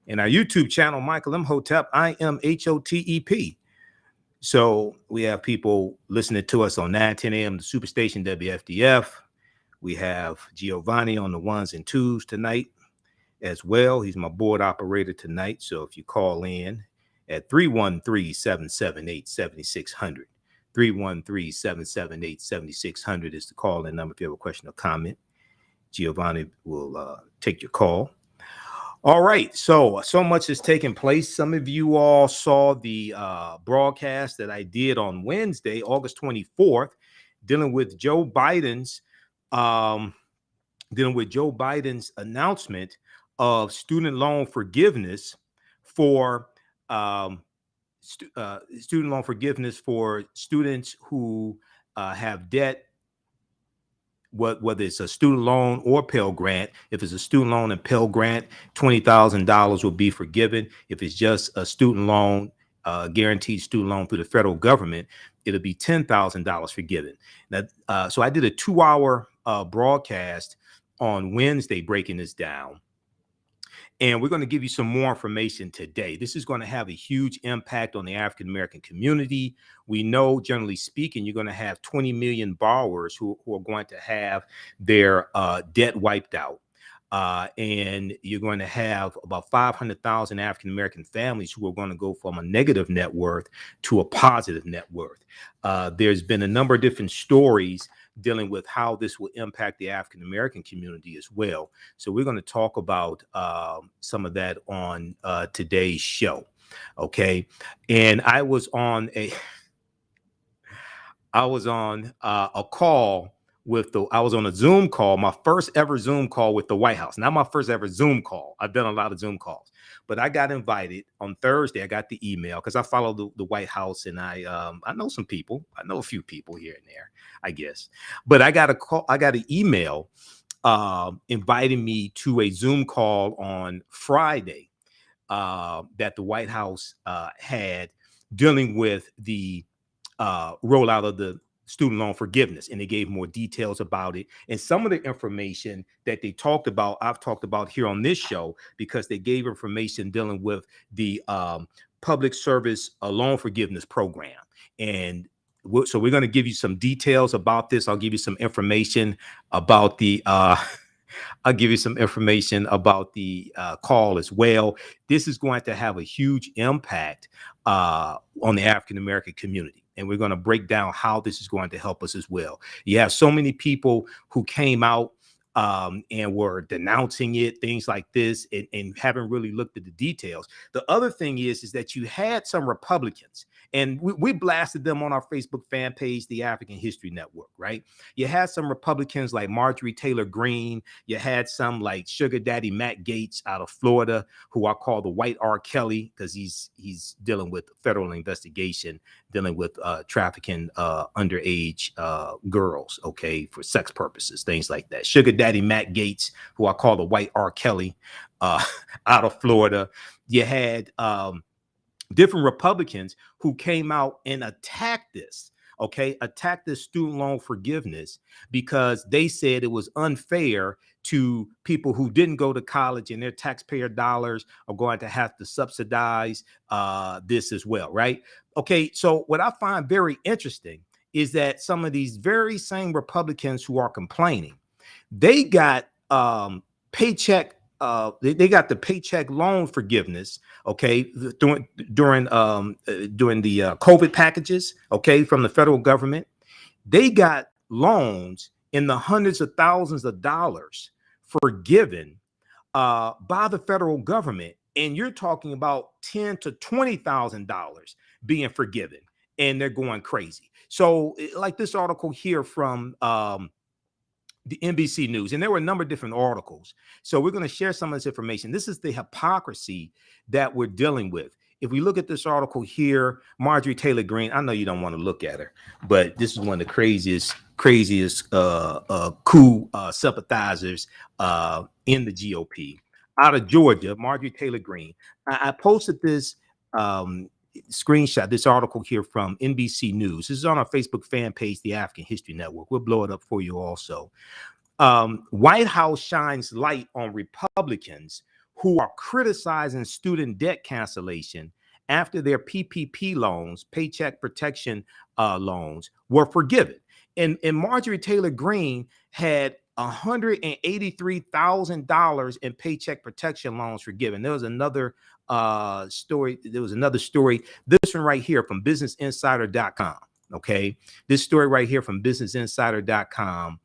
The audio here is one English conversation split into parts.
And our YouTube channel, Michael Imhotep, IMHOTEP. So we have people listening to us on 910 a.m. the Superstation WFDF. We have Giovanni on the ones and twos tonight as well. He's my board operator tonight. So if you call in at 313-778-7600, 313-778-7600 is the call-in number if you have a question or comment. Giovanni will take your call. All right, so much has taken place. Some of you all saw the broadcast that I did on Wednesday, August 24th, dealing with Joe Biden's announcement of student loan forgiveness for students who have debt. Whether it's a student loan or Pell Grant. If it's a student loan and Pell Grant, $20,000 will be forgiven. If it's just a student loan, guaranteed student loan through the federal government, it'll be $10,000 forgiven. Now, so I did a 2-hour broadcast on Wednesday breaking this down. And we're going to give you some more information today. This is going to have a huge impact on the African-American community. We know, generally speaking, you're going to have 20 million borrowers who are going to have their debt wiped out. And you're going to have about 500,000 African-American families who are going to go from a negative net worth to a positive net worth. There's been a number of different stories dealing with how this will impact the African-American community as well. So we're going to talk about some of that on today's show. Okay. And I was on a call I was on a Zoom call, my first ever Zoom call with the White House. Not my first ever Zoom call. I've done a lot of Zoom calls, but I got invited on Thursday. I got the email because I follow the White House, and I know some people. I know a few people here and there, I guess. But I got an email inviting me to a Zoom call on Friday that the White House had dealing with the rollout of the student loan forgiveness, and they gave more details about it. And some of the information that they talked about, I've talked about here on this show, because they gave information dealing with the public service loan forgiveness program. And so we're going to give you some details about this. I'll give you some information about the call as well. This is going to have a huge impact on the African-American community. And we're going to break down how this is going to help us as well. You have so many people who came out and were denouncing it, things like this, and haven't really looked at the details. The other thing is that you had some Republicans, and we blasted them on our Facebook fan page, the African History Network, right? You had some Republicans like Marjorie Taylor Greene. You had some like Sugar Daddy Matt Gaetz out of Florida, who I call the white R. Kelly, because he's dealing with federal investigation, dealing with trafficking underage girls, okay, for sex purposes, things like that. Sugar Daddy Matt Gaetz, who I call the white R. Kelly, out of Florida. You had different Republicans who came out and attacked this student loan forgiveness, because they said it was unfair to people who didn't go to college, and their taxpayer dollars are going to have to subsidize this as well, right? Okay, so what I find very interesting is that some of these very same Republicans who are complaining, they got paycheck. They got the paycheck loan forgiveness, okay, during the COVID packages, okay, from the federal government. They got loans in the hundreds of thousands of dollars forgiven by the federal government, and you're talking about $10,000 to $20,000 being forgiven, and they're going crazy. So, like this article here from the NBC News, and there were a number of different articles. So we're going to share some of this information. This is the hypocrisy that we're dealing with. If we look at this article here, Marjorie Taylor Greene, I know you don't want to look at her, but this is one of the craziest coup sympathizers in the GOP. Out of Georgia, Marjorie Taylor Greene. I posted this screenshot, this article here from NBC News. This is on our Facebook fan page, the African History Network. We'll blow it up for you also. White House shines light on Republicans who are criticizing student debt cancellation after their PPP loans, paycheck protection loans, were forgiven. And Marjorie Taylor Greene had $183,000 in paycheck protection loans forgiven. There was another story. There was another story. This one right here from businessinsider.com. Okay. This story right here from businessinsider.com.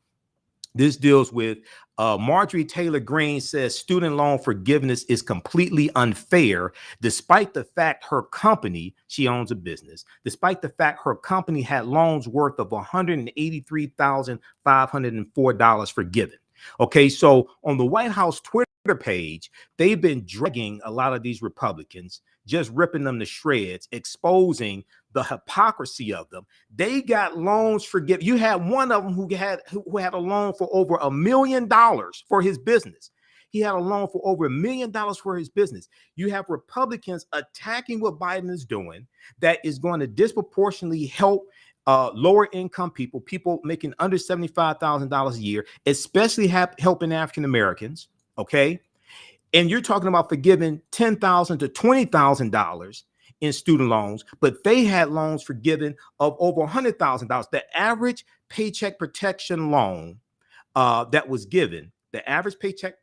This deals with Marjorie Taylor Greene says student loan forgiveness is completely unfair, despite the fact her company, she owns a business, despite the fact her company had loans worth of $183,504 forgiven. Okay, so on the White House Twitter page, they've been dragging a lot of these Republicans, just ripping them to shreds, exposing the hypocrisy of them. They got loans forgiven. You had one of them who had a loan for over $1 million for his business. He had a loan for over $1 million for his business. You have Republicans attacking what Biden is doing that is going to disproportionately help lower income people, people making under $75,000 a year, especially helping African Americans. Okay. And you're talking about forgiving $10,000 to $20,000 in student loans, but they had loans forgiven of over $100,000. The average paycheck protection loan that was given, the average paycheck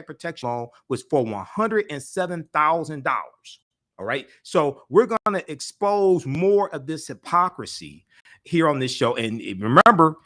protection loan was for $107,000. All right. So we're going to expose more of this hypocrisy here on this show. And remember,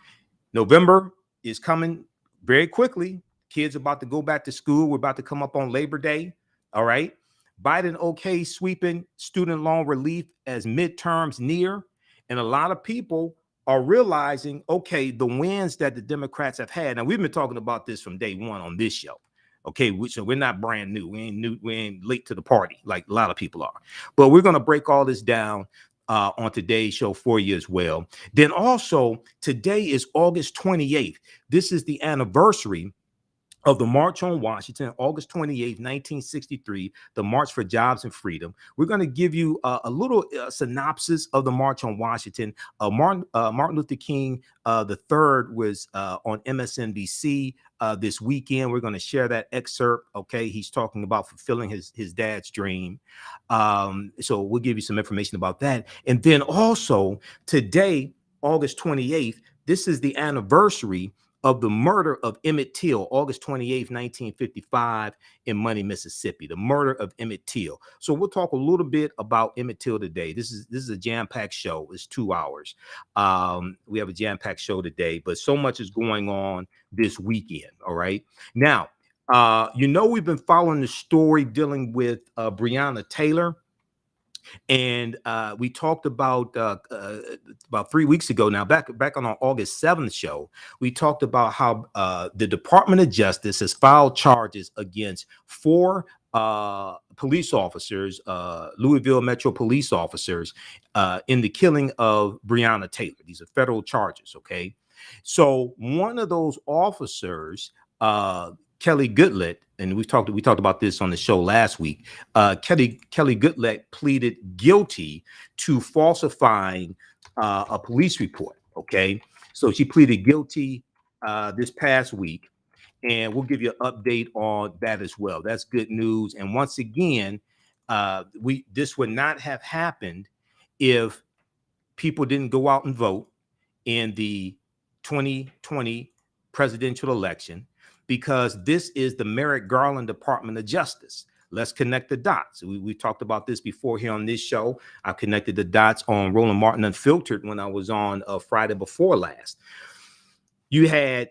November is coming very quickly. Kids about to go back to school. We're about to come up on Labor Day. All right. Biden okay sweeping student loan relief as midterms near. And a lot of people are realizing, okay, the wins that the Democrats have had. Now, we've been talking about this from day one on this show. Okay, so we're not brand new. We ain't late to the party like a lot of people are. But we're going to break all this down on today's show for you as well. Then also, today is August 28th. This is the anniversary of the March on Washington, August 28th, 1963, the March for Jobs and Freedom. We're going to give you a little synopsis of the March on Washington. Martin Luther King III was on MSNBC this weekend. We're going to share that excerpt. Okay, he's talking about fulfilling his dad's dream. So we'll give you some information about that. And then also today, August 28th, this is the anniversary of the murder of Emmett Till, August 28th, 1955, in Money, Mississippi, the murder of Emmett Till. So we'll talk a little bit about Emmett Till today. This is a jam-packed show. It's 2 hours. We have a jam-packed show today, but so much is going on this weekend. All right. Now, we've been following the story dealing with Breonna Taylor. And we talked about 3 weeks ago now, back on our August 7th show, we talked about how the Department of Justice has filed charges against 4 police officers, Louisville Metro police officers, in the killing of Breonna Taylor. These are federal charges. Okay. So one of those officers, Kelly Goodlett, and we talked about this on the show last week. Kelly Goodlett pleaded guilty to falsifying a police report. Okay, so she pleaded guilty this past week, and we'll give you an update on that as well. That's good news. And once again, this would not have happened if people didn't go out and vote in the 2020 presidential election, because this is the Merrick Garland Department of Justice. Let's connect the dots. We talked about this before here on this show. I connected the dots on Roland Martin Unfiltered when I was on Friday before last. You had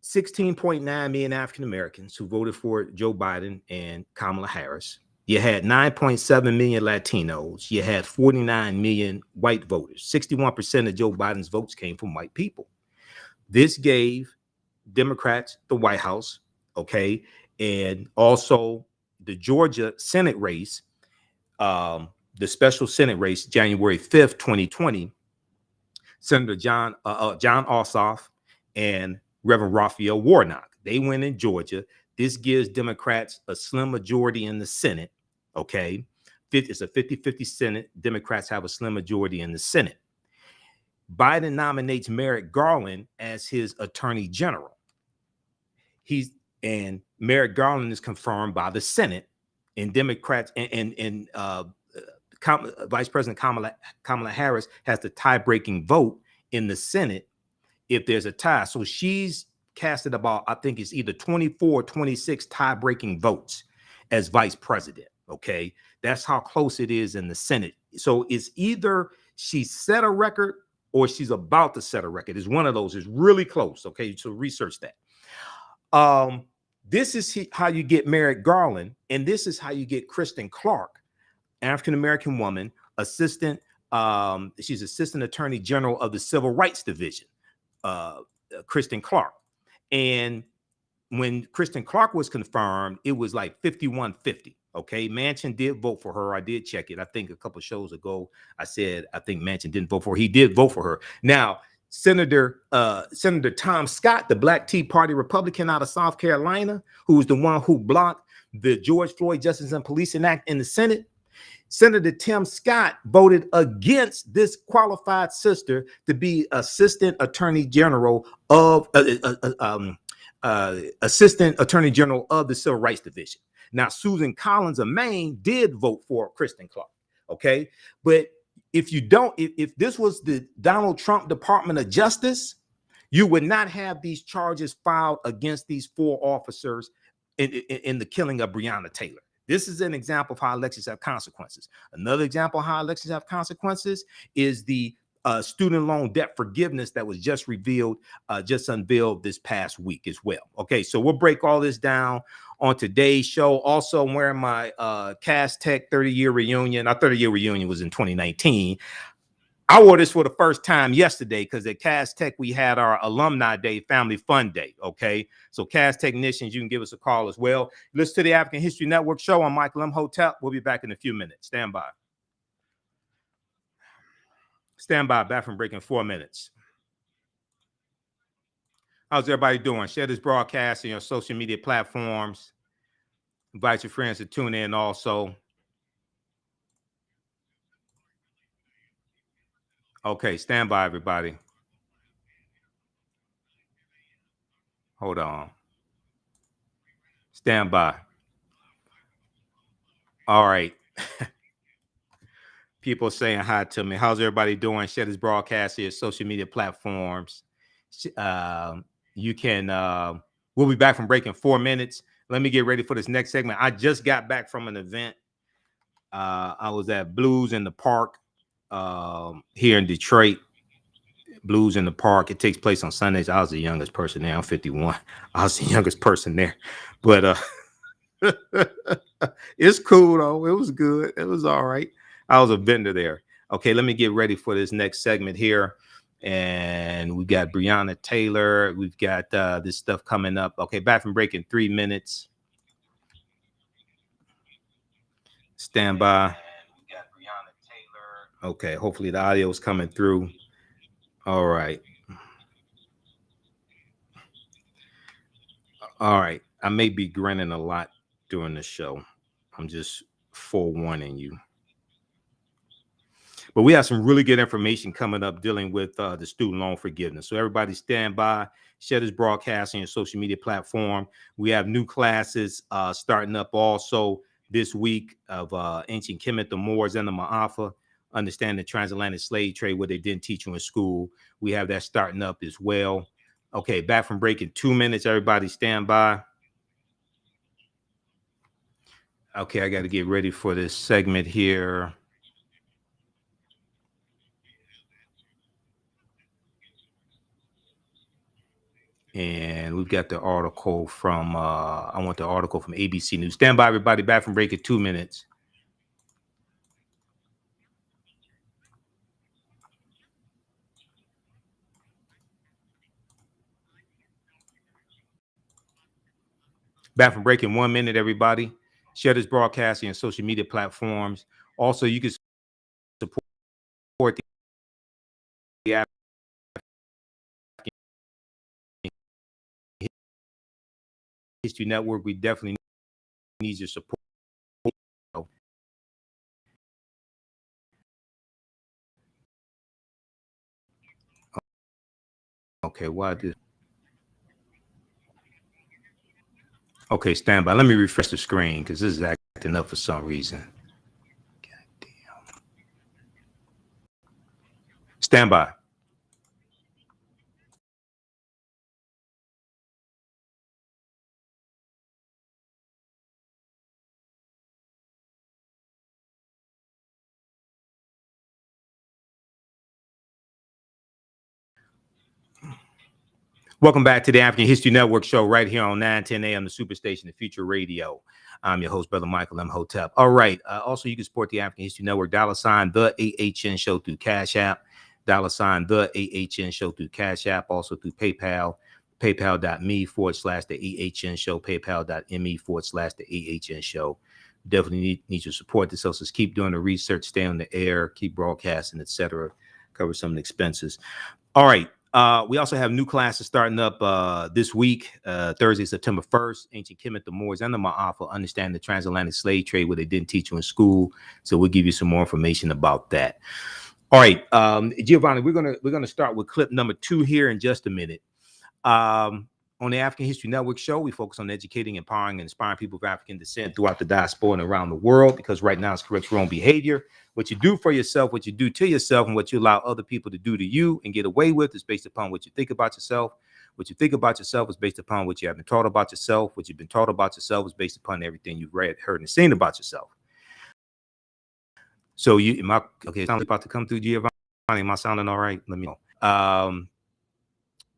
16.9 million African Americans who voted for Joe Biden and Kamala Harris. You had 9.7 million Latinos. You had 49 million white voters. 61% of Joe Biden's votes came from white people. This gave Democrats the White House, okay, and also the Georgia Senate race, the special Senate race, January 5th, 2020, Senator John Ossoff and Reverend Raphael Warnock. They win in Georgia. This gives Democrats a slim majority in the Senate, okay? It's a 50-50 Senate. Democrats have a slim majority in the Senate. Biden nominates Merrick Garland as his attorney general. And Merrick Garland is confirmed by the Senate, and Democrats and Vice President Kamala Harris has the tie-breaking vote in the Senate if there's a tie. So she's casted about, I think it's either 24 or 26 tie-breaking votes as vice president. Okay, that's how close it is in the Senate. So it's either she set a record or she's about to set a record. It's one of those. It's really close. Okay, so research that. This is how you get Merrick Garland, and this is how you get Kristen Clark, African-American woman, assistant. She's assistant attorney general of the Civil Rights Division, Kristen Clark. And when Kristen Clark was confirmed, it was like 51-50. Okay, Manchin did vote for her. I did check it. I think a couple of shows ago, I said I think Manchin didn't vote for her. He did vote for her. Now, Senator Tom Scott, the Black Tea Party Republican out of South Carolina, who was the one who blocked the George Floyd Justice and Policing Act in the Senate, Senator Tim Scott voted against this qualified sister to be Assistant Attorney General of Assistant Attorney General of the Civil Rights Division. Now, Susan Collins of Maine did vote for Kristen Clark. Okay, but if you don't, if this was the Donald Trump Department of Justice, you would not have these charges filed against these 4 officers in the killing of Breonna Taylor. This is an example of how elections have consequences. Another example of how elections have consequences is the student loan debt forgiveness that was just unveiled this past week as well. Okay, so we'll break all this down on today's show. Also, I'm wearing my Cass Tech 30-year reunion. Our 30-year reunion was in 2019. I wore this for the first time yesterday because at Cass Tech, we had our Alumni Day, Family Fun Day, okay? So Cass Technicians, you can give us a call as well. Listen to the African History Network show. I'm Michael Imhotep. We'll be back in a few minutes. Stand by. Stand by, back from break in 4 minutes. How's everybody doing? Share this broadcast on your social media platforms. Invite your friends to tune in also. Okay, stand by, everybody. Hold on. Stand by. All right. People saying hi to me. How's everybody doing? Share this broadcast to your social media platforms. You can, we'll be back from break in 4 minutes. Let me get ready for this next segment. I just got back from an event. I was at Blues in the Park here in Detroit. Blues in the Park. It takes place on Sundays. I was the youngest person there. I'm 51. I was the youngest person there. But it's cool, though. It was good. It was all right. I was a vendor there. Okay, let me get ready for this next segment here. And we got Breonna Taylor. We've got this stuff coming up. Okay, back from break in 3 minutes. Stand by. Okay, hopefully the audio is coming through. All right. All right. I may be grinning a lot during the show. I'm just forewarning you. But we have some really good information coming up dealing with the student loan forgiveness. So everybody stand by, share this broadcast on your social media platform. We have new classes starting up also this week of ancient Kemet, the Moors, and the Ma'afa, understanding the transatlantic slave trade, what they didn't teach you in school. We have that starting up as well. Okay, back from break in 2 minutes. Everybody stand by. Okay, I got to get ready for this segment here. And we've got the article from, I want the article from ABC News. Stand by, everybody. Back from break in 2 minutes. Back from break in 1 minute, everybody. Share this broadcast on your social media platforms. Also, you can support the African History Network. We definitely need your support. Okay, why this? Okay, stand by. Let me refresh the screen because this is acting up for some reason. God damn. Stand by. Welcome back to the African History Network show right here on 910 a.m. the Superstation, the Future Radio. I'm your host, Brother Michael Imhotep. All right. Also, you can support the African History Network, $ TheAHNShow through Cash App, $ TheAHNShow through Cash App, also through PayPal, paypal.me/TheAHNShow, paypal.me/TheAHNShow. Definitely need your support. This helps us keep doing the research, stay on the air, keep broadcasting, etc. Cover some of the expenses. All right. We also have new classes starting up this week, Thursday, September 1st. Ancient Kemet, the Moors, and the Ma'afa, understand the transatlantic slave trade, where they didn't teach you in school. So we'll give you some more information about that. All right, Giovanni, we're gonna start with clip number 2 here in just a minute. On the African History Network show, we focus on educating, empowering, and inspiring people of African descent throughout the diaspora and around the world, because right now it's correct your own behavior. What you do for yourself, what you do to yourself, and what you allow other people to do to you and get away with is based upon what you think about yourself. What you think about yourself is based upon what you have been taught about yourself. What you've been taught about yourself is based upon everything you've read, heard, and seen about yourself. So okay? Sound about to come through, Giovanni? Am I sounding all right? Let me know.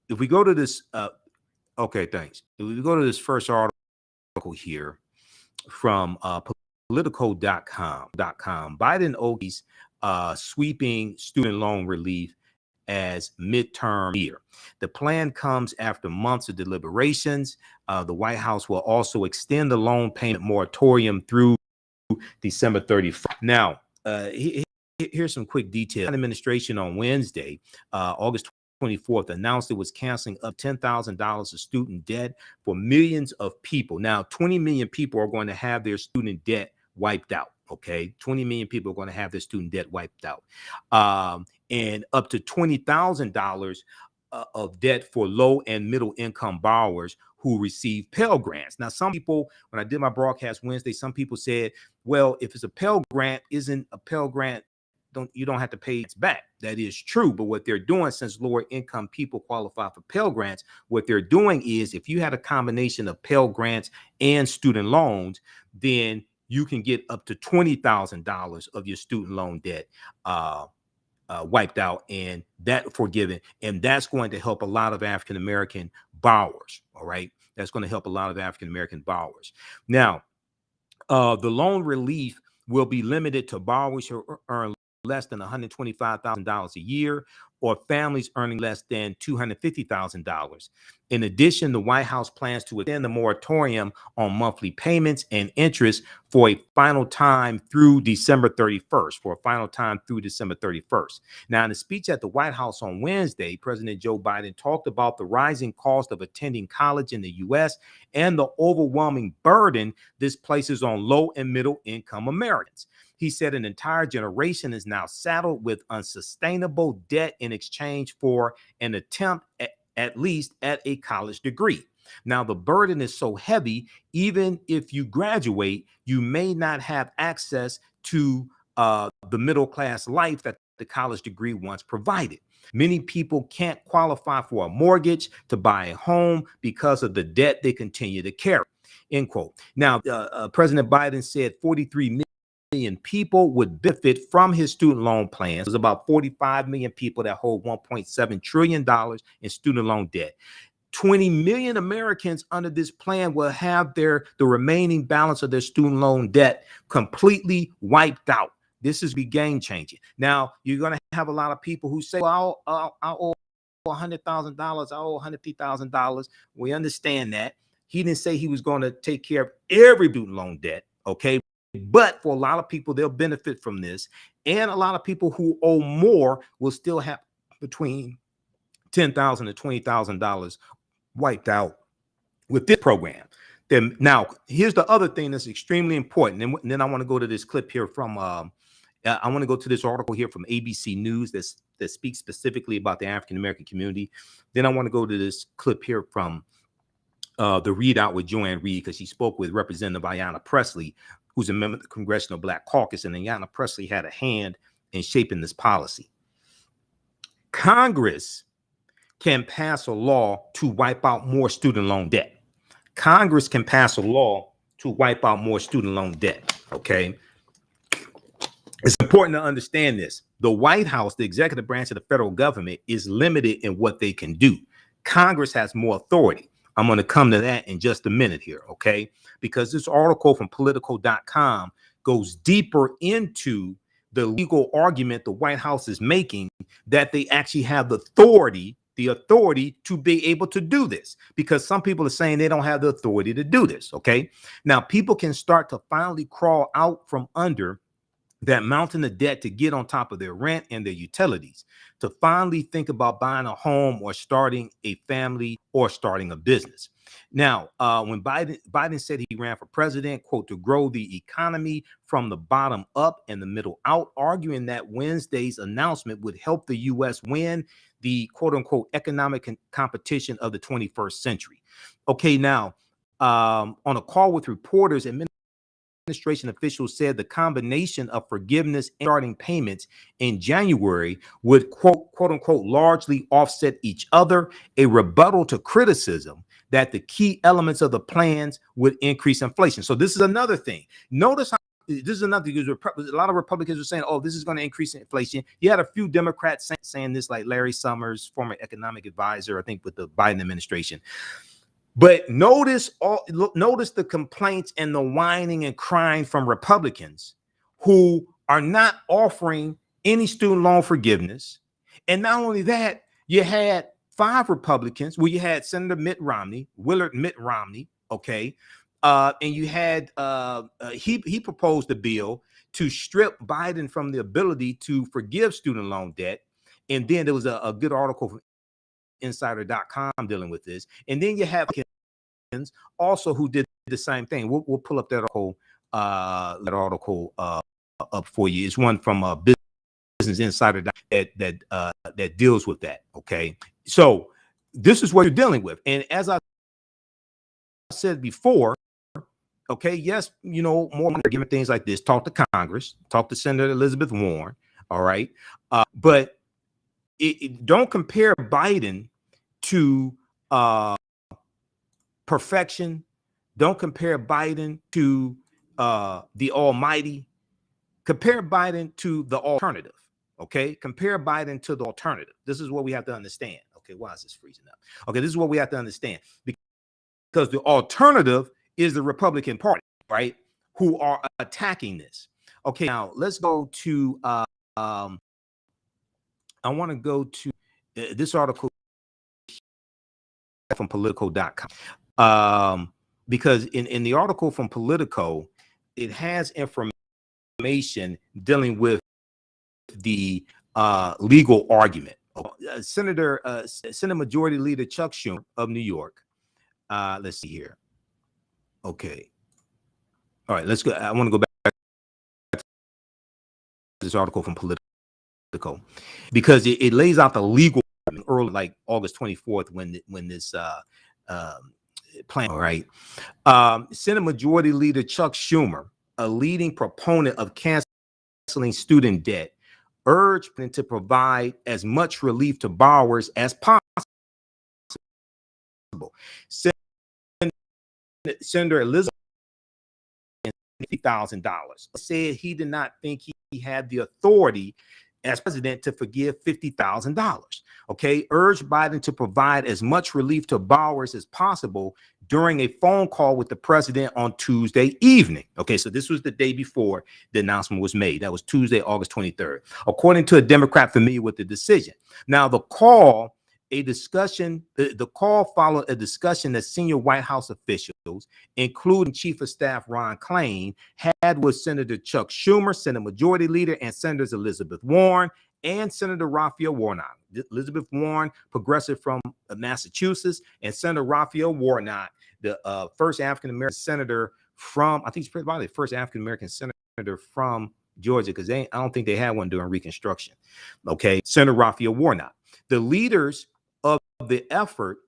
If we go to this, okay, thanks. If we go to this first article here from Politico.com. Biden Okies sweeping student loan relief as midterm year. The plan comes after months of deliberations. The White House will also extend the loan payment moratorium through December 31st. Now, here's some quick details. The administration on Wednesday, August 24th, announced it was canceling up $10,000 of student debt for millions of people. Now, 20 million people are going to have their student debt wiped out. Okay, 20 million people are going to have their student debt wiped out, and up to $20,000 of debt for low and middle income borrowers who receive Pell Grants. Now, some people, when I did my broadcast Wednesday, some people said, well, if it's a Pell Grant, isn't a Pell Grant, you don't have to pay it back. That is true. But what they're doing, since lower income people qualify for Pell Grants, what they're doing is, if you had a combination of Pell Grants and student loans, then you can get up to $20,000 of your student loan debt wiped out, and that forgiven. And that's going to help a lot of African American borrowers. All right. That's going to help a lot of African American borrowers. Now, the loan relief will be limited to borrowers who earn less than $125,000 a year, or families earning less than $250,000. In addition, the White House plans to extend the moratorium on monthly payments and interest for a final time through December 31st. Now, in a speech at the White House on Wednesday, President Joe Biden talked about the rising cost of attending college in the U.S. and the overwhelming burden this places on low and middle income Americans. He said an entire generation is now saddled with unsustainable debt in exchange for an attempt at least at a college degree. Now, the burden is so heavy, even if you graduate, you may not have access to the middle class life that the college degree once provided. Many people can't qualify for a mortgage to buy a home because of the debt they continue to carry. End quote. Now, President Biden said 43 million people would benefit from his student loan plans. There's about 45 million people that hold $1.7 trillion in student loan debt. 20 million Americans under this plan will have the remaining balance of their student loan debt completely wiped out. This is be game changing. Now, you're going to have a lot of people who say, well, I owe $100,000, I owe $150,000. We understand that. He didn't say he was going to take care of every student loan debt, okay? But for a lot of people, they'll benefit from this. And a lot of people who owe more will still have between $10,000 to $20,000 wiped out with this program. Then now, here's the other thing that's extremely important. And then I want to go to this clip here from I want to go to this article here from ABC News that speaks specifically about the African American community. Then I want to go to this clip here from the readout with Joanne Reed, because she spoke with Representative Ayanna Pressley, who's a member of the Congressional Black Caucus, and Ayanna Pressley had a hand in shaping this policy. Congress can pass a law to wipe out more student loan debt. Congress can pass a law to wipe out more student loan debt, okay? It's important to understand this. The White House, the executive branch of the federal government, is limited in what they can do. Congress has more authority. I'm going to come to that in just a minute here, okay? Because this article from Politico.com goes deeper into the legal argument the White House is making that they actually have the authority to be able to do this, because some people are saying they don't have the authority to do this, okay? Now, people can start to finally crawl out from under that mountain of debt to get on top of their rent and their utilities, to finally think about buying a home or starting a family or starting a business. Now, when Biden said he ran for president, quote, to grow the economy from the bottom up and the middle out, arguing that Wednesday's announcement would help the U.S. win the quote unquote economic competition of the 21st century. Okay, now, on a call with reporters, administration officials said the combination of forgiveness and starting payments in January would quote unquote largely offset each other, a rebuttal to criticism that the key elements of the plans would increase inflation. So this is another thing. Notice how this is another, because a lot of Republicans are saying, oh, this is going to increase inflation. You had a few Democrats saying this, like Larry Summers, former economic advisor, I think, with the Biden administration. But notice the complaints and the whining and crying from Republicans who are not offering any student loan forgiveness. And not only that, you had 5 Republicans. Well, you had Senator Willard Mitt Romney, okay, and you had he proposed a bill to strip Biden from the ability to forgive student loan debt. And then there was a good article from Insider.com dealing with this. And then you have also who did the same thing. We'll pull up that article up for you. It's one from Business Insider that deals with that. Okay, so this is what you're dealing with. And as I said before, okay, yes, you know, more given things like this, talk to Congress, talk to Senator Elizabeth Warren. All right, but don't compare Biden to perfection. Don't compare Biden to the almighty. Compare Biden to the alternative. Okay, compare Biden to the alternative. This is what we have to understand. Okay, why is this freezing up? Okay, this is what we have to understand, because the alternative is the Republican Party, right, who are attacking this. Okay, now let's go to I want to go to this article from Politico.com, because in the article from Politico, it has information dealing with the legal argument. Senate Majority Leader Chuck Schumer of New York. Let's see here. Okay. All right, let's go. I want to go back to this article from Politico, because it lays out the legal early, like August 24th, when this plan. All right. Senate Majority Leader Chuck Schumer, a leading proponent of canceling student debt, urged to provide as much relief to borrowers as possible. Senator Elizabeth $50,000 said he did not think he had the authority as president to forgive $50,000. Okay, urged Biden to provide as much relief to borrowers as possible during a phone call with the president on Tuesday evening. Okay, so this was the day before the announcement was made. That was Tuesday, August 23rd, according to a Democrat familiar with the decision. Now, the call followed a discussion that senior White House officials, including Chief of Staff Ron Klain, had with Senator Chuck Schumer, Senate Majority Leader, and Senators Elizabeth Warren and Senator Raphael Warnock. Elizabeth Warren, progressive from Massachusetts, and Senator Raphael Warnock, the first African-American senator from, I think he's probably the first African-American senator from Georgia, because I don't think they had one during Reconstruction. Okay, Senator Raphael Warnock. The leaders of the effort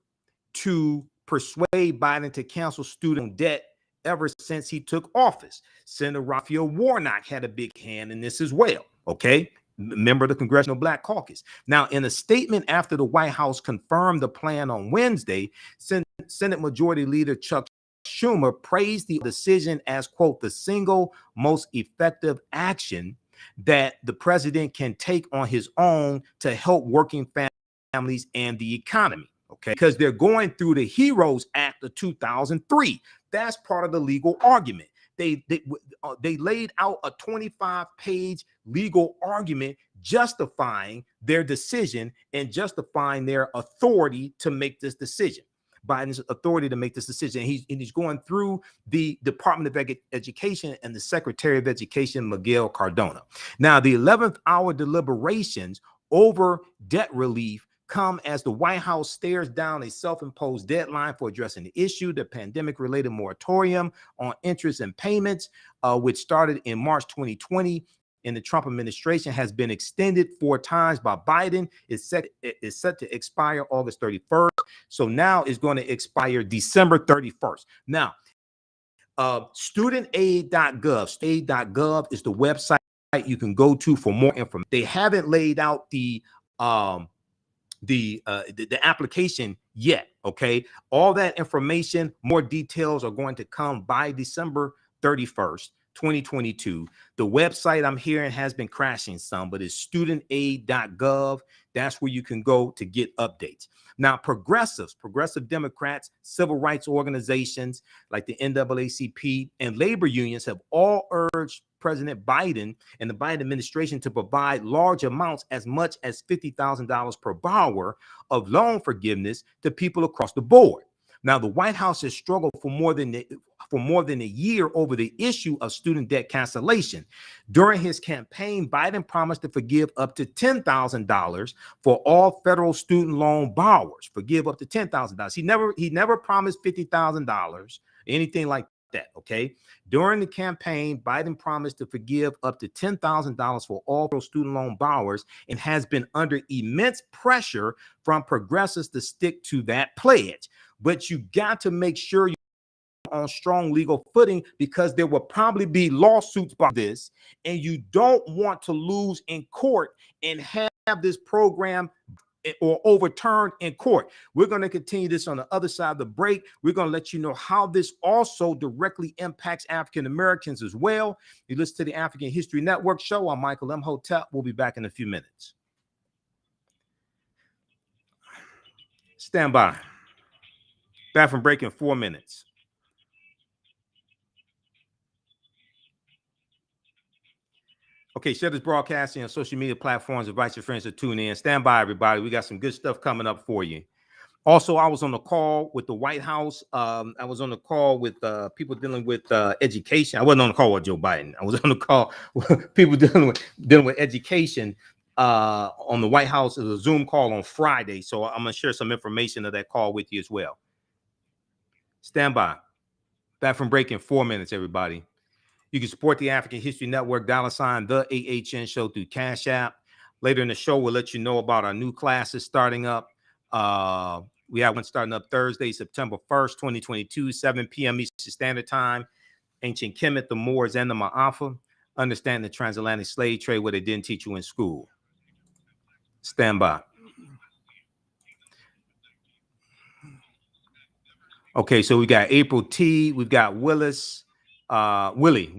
to persuade Biden to cancel student debt ever since he took office. Senator Raphael Warnock had a big hand in this as well. Okay. Member of the Congressional Black Caucus. Now, in a statement after the White House confirmed the plan on Wednesday, Senate Majority Leader Chuck Schumer praised the decision as, quote, the single most effective action that the president can take on his own to help working families and the economy. Okay, because they're going through the HEROES Act of 2003. That's part of the legal argument. They laid out a 25-page legal argument justifying their decision and justifying their authority to make this decision. Biden's authority to make this decision. He's going through the Department of Education and the Secretary of Education, Miguel Cardona. Now, the 11th hour deliberations over debt relief come as the White House stares down a self-imposed deadline for addressing the issue, the pandemic-related moratorium on interest and payments, which started in March 2020. In the Trump administration has been extended 4 times by Biden. It's set to expire August 31st. So now it's going to expire December 31st. Now, studentaid.gov. Aid.gov is the website you can go to for more information. They haven't laid out the application yet. Okay, all that information, more details are going to come by December 31st. 2022. The website I'm hearing has been crashing some, but it's studentaid.gov. That's where you can go to get updates. Now, progressive Democrats, civil rights organizations like the NAACP and labor unions have all urged President Biden and the Biden administration to provide large amounts, as much as $50,000 per borrower, of loan forgiveness to people across the board. Now, the White House has struggled for more than a year over the issue of student debt cancellation. During his campaign, Biden promised to forgive up to $10,000 for all federal student loan borrowers. Forgive up to $10,000. He never promised $50,000, anything like that. Okay. During the campaign, Biden promised to forgive up to $10,000 for all federal student loan borrowers and has been under immense pressure from progressives to stick to that pledge. But you got to make sure you're on strong legal footing, because there will probably be lawsuits about this, and you don't want to lose in court and have this program or overturned in court. We're going to continue this on the other side of the break. We're going to let you know how this also directly impacts African Americans as well. You listen to the African History Network show. I'm Michael Imhotep. We'll be back in a few minutes. Stand by. Back from break in 4 minutes. Okay, share this broadcasting on social media platforms. Invite your friends to tune in. Stand by, everybody. We got some good stuff coming up for you. Also, I was on the call with the White House. I was on the call with people dealing with education. I wasn't on the call with Joe Biden. I was on the call with people dealing with education on the White House. It was a Zoom call on Friday. So I'm going to share some information of that call with you as well. Stand by. Back from break in 4 minutes, everybody. You can support the African History Network, $ TheAHNShow through Cash App. Later in the show, we'll let you know about our new classes starting up. We have one starting up Thursday, September 1st, 2022, 7 p.m. Eastern Standard Time. Ancient Kemet, the Moors, and the Ma'afa. Understand the transatlantic slave trade, where they didn't teach you in school. Stand by. Okay, so we got April T. We've got Willis. Willie.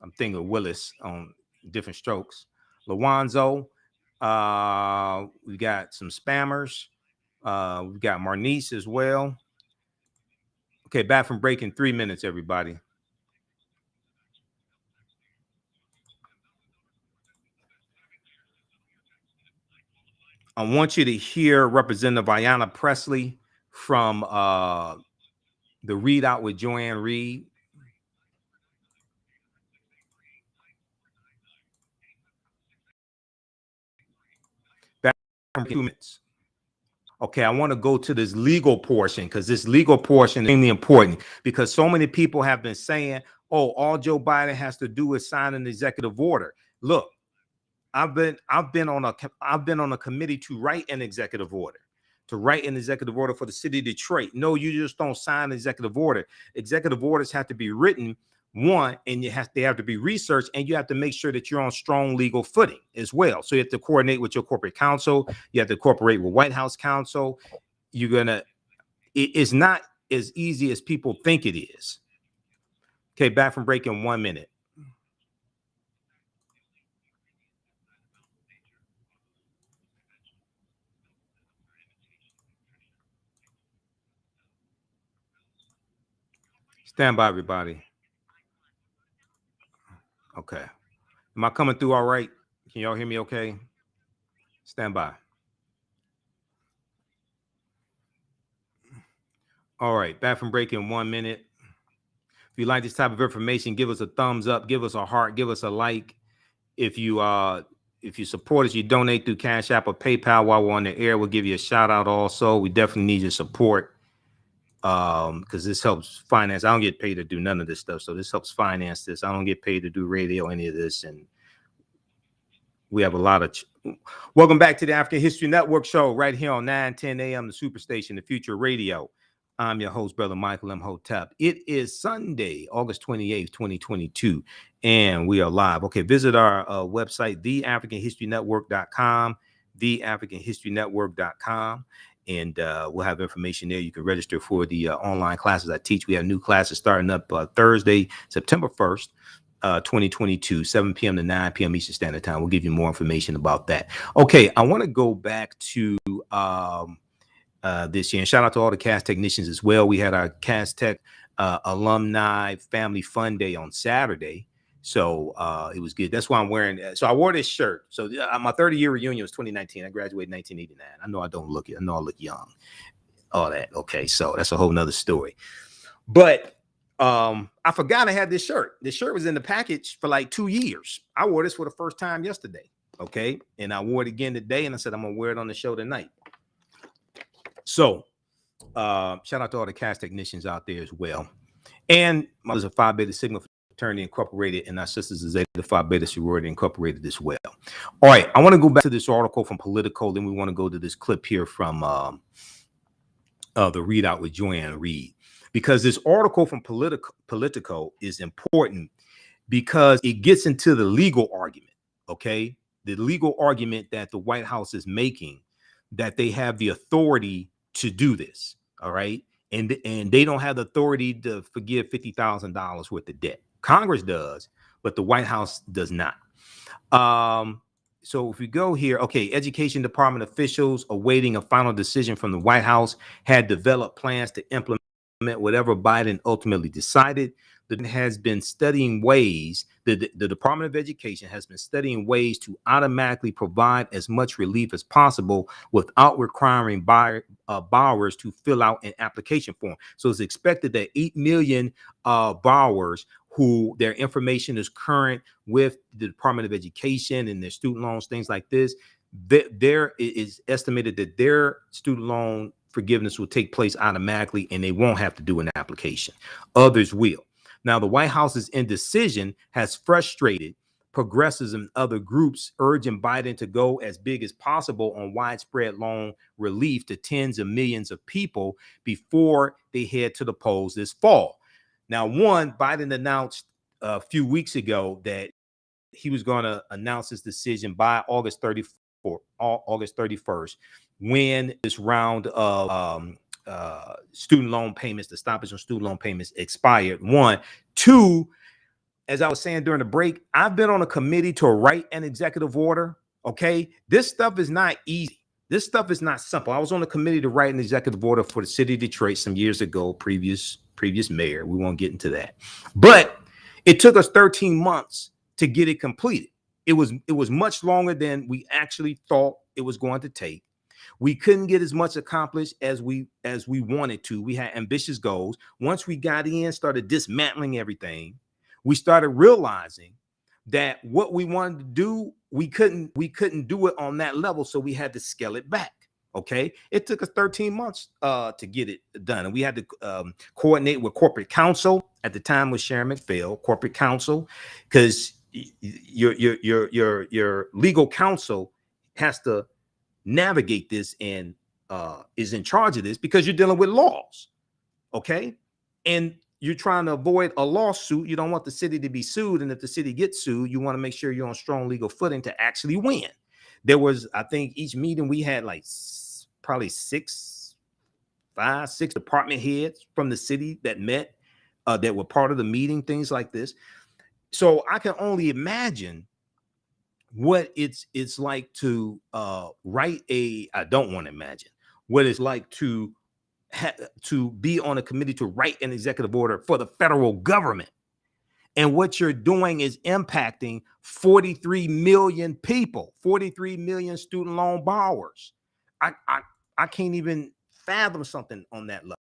I'm thinking of Willis on different strokes. Lawanzo. We got some spammers. We've got Marnice as well. Okay, back from break in 3 minutes, everybody. I want you to hear Representative Ayanna Presley from the readout with Joanne Reed. Back from 2 minutes. Okay, I want to go to this legal portion, because this legal portion is extremely important, because so many people have been saying, oh, all Joe Biden has to do is sign an executive order. Look, I've been on a committee to write an executive order to write an executive order for the city of Detroit. No, you just don't sign an executive order. Executive orders have to be written, one, and they have to be researched, and you have to make sure that you're on strong legal footing as well. So you have to coordinate with your corporate counsel. You have to cooperate with White House counsel. It's not as easy as people think it is. Okay, back from break in 1 minute. Stand by, everybody. Okay. Am I coming through all right? Can y'all hear me okay? Stand by. All right, back from break in 1 minute. If you like this type of information, give us a thumbs up, give us a heart, give us a like. If you support us, you donate through Cash App or PayPal while we're on the air, we'll give you a shout out also. We definitely need your support because this helps finance. I don't get paid to do none of this stuff, so this helps finance this. I don't get paid to do radio, any of this, and we have a lot of welcome back to the African History Network show right here on 9:10 a.m. the Superstation, the Future Radio. I'm your host, Brother Michael Imhotep. It is Sunday, August 28th, 2022, and we are live. Okay, visit our website, TheAfricanHistoryNetwork.com, TheAfricanHistoryNetwork.com, and we'll have information there. You can register for the online classes I teach. We have new classes starting up Thursday, September 1st. 2022, 7 p.m. to 9 p.m. Eastern Standard Time. We'll give you more information about that. Okay, I want to go back to this year, and shout out to all the cast technicians as well. We had our Cast Tech Alumni Family Fun Day on Saturday, so it was good. That's why I'm wearing. So I wore this shirt. So my 30-year reunion was 2019. I graduated in 1989. I know I don't look it. I know I look young. All that. Okay, so that's a whole nother story. But I forgot I had this shirt. This shirt was in the package for like 2 years. I wore this for the first time yesterday. Okay. And I wore it again today. And I said, I'm going to wear it on the show tonight. So shout out to all the cast technicians out there as well. And my mother's a Phi Beta Sigma Fraternity Incorporated, and our sisters is Zeta Phi Beta Sorority Incorporated as well. All right. I want to go back to this article from Politico. Then we want to go to this clip here from the readout with Joanne Reed. Because this article from Politico is important because it gets into the legal argument, okay? The legal argument that the White House is making, that they have the authority to do this, all right? And they don't have the authority to forgive $50,000 worth of debt. Congress does, but the White House does not. So if we go here, okay, Education Department officials awaiting a final decision from the White House had developed plans to implement whatever Biden ultimately decided. That has been studying ways, the Department of Education has been studying ways to automatically provide as much relief as possible without requiring borrowers to fill out an application form. So it's expected that 8 million borrowers who their information is current with the Department of Education and their student loans, things like this, there is estimated that their student loan forgiveness will take place automatically and they won't have to do an application. Others will. Now, the White House's indecision has frustrated progressives and other groups, urging Biden to go as big as possible on widespread loan relief to tens of millions of people before they head to the polls this fall. Now, Biden announced a few weeks ago that he was going to announce his decision by August 31st, when this round of student loan payments, the stoppage on student loan payments expired. 1, 2, as I was saying during the break, I've been on a committee to write an executive order. Okay, this stuff is not easy. This stuff is not simple. I was on a committee to write an executive order for the city of Detroit some years ago, previous mayor. We won't get into that, but it took us 13 months to get it completed. It was much longer than we actually thought it was going to take. We couldn't get as much accomplished as we wanted to. We had ambitious goals. Once we got in, started dismantling everything, we started realizing that what we wanted to do, we couldn't do it on that level. So we had to scale it back. Okay. It took us 13 months to get it done. And we had to coordinate with corporate counsel. At the time was Sharon McPhail, corporate counsel, because your legal counsel has to navigate this and is in charge of this, because you're dealing with laws, okay? And you're trying to avoid a lawsuit. You don't want the city to be sued, and if the city gets sued, you want to make sure you're on strong legal footing to actually win. There was, I think, each meeting we had like probably 6 department heads from the city that met, that were part of the meeting, things like this. So I can only imagine what it's like to write a, I don't want to imagine what it's like to be on a committee to write an executive order for the federal government. And what you're doing is impacting 43 million people, 43 million student loan borrowers. I can't even fathom something on that level.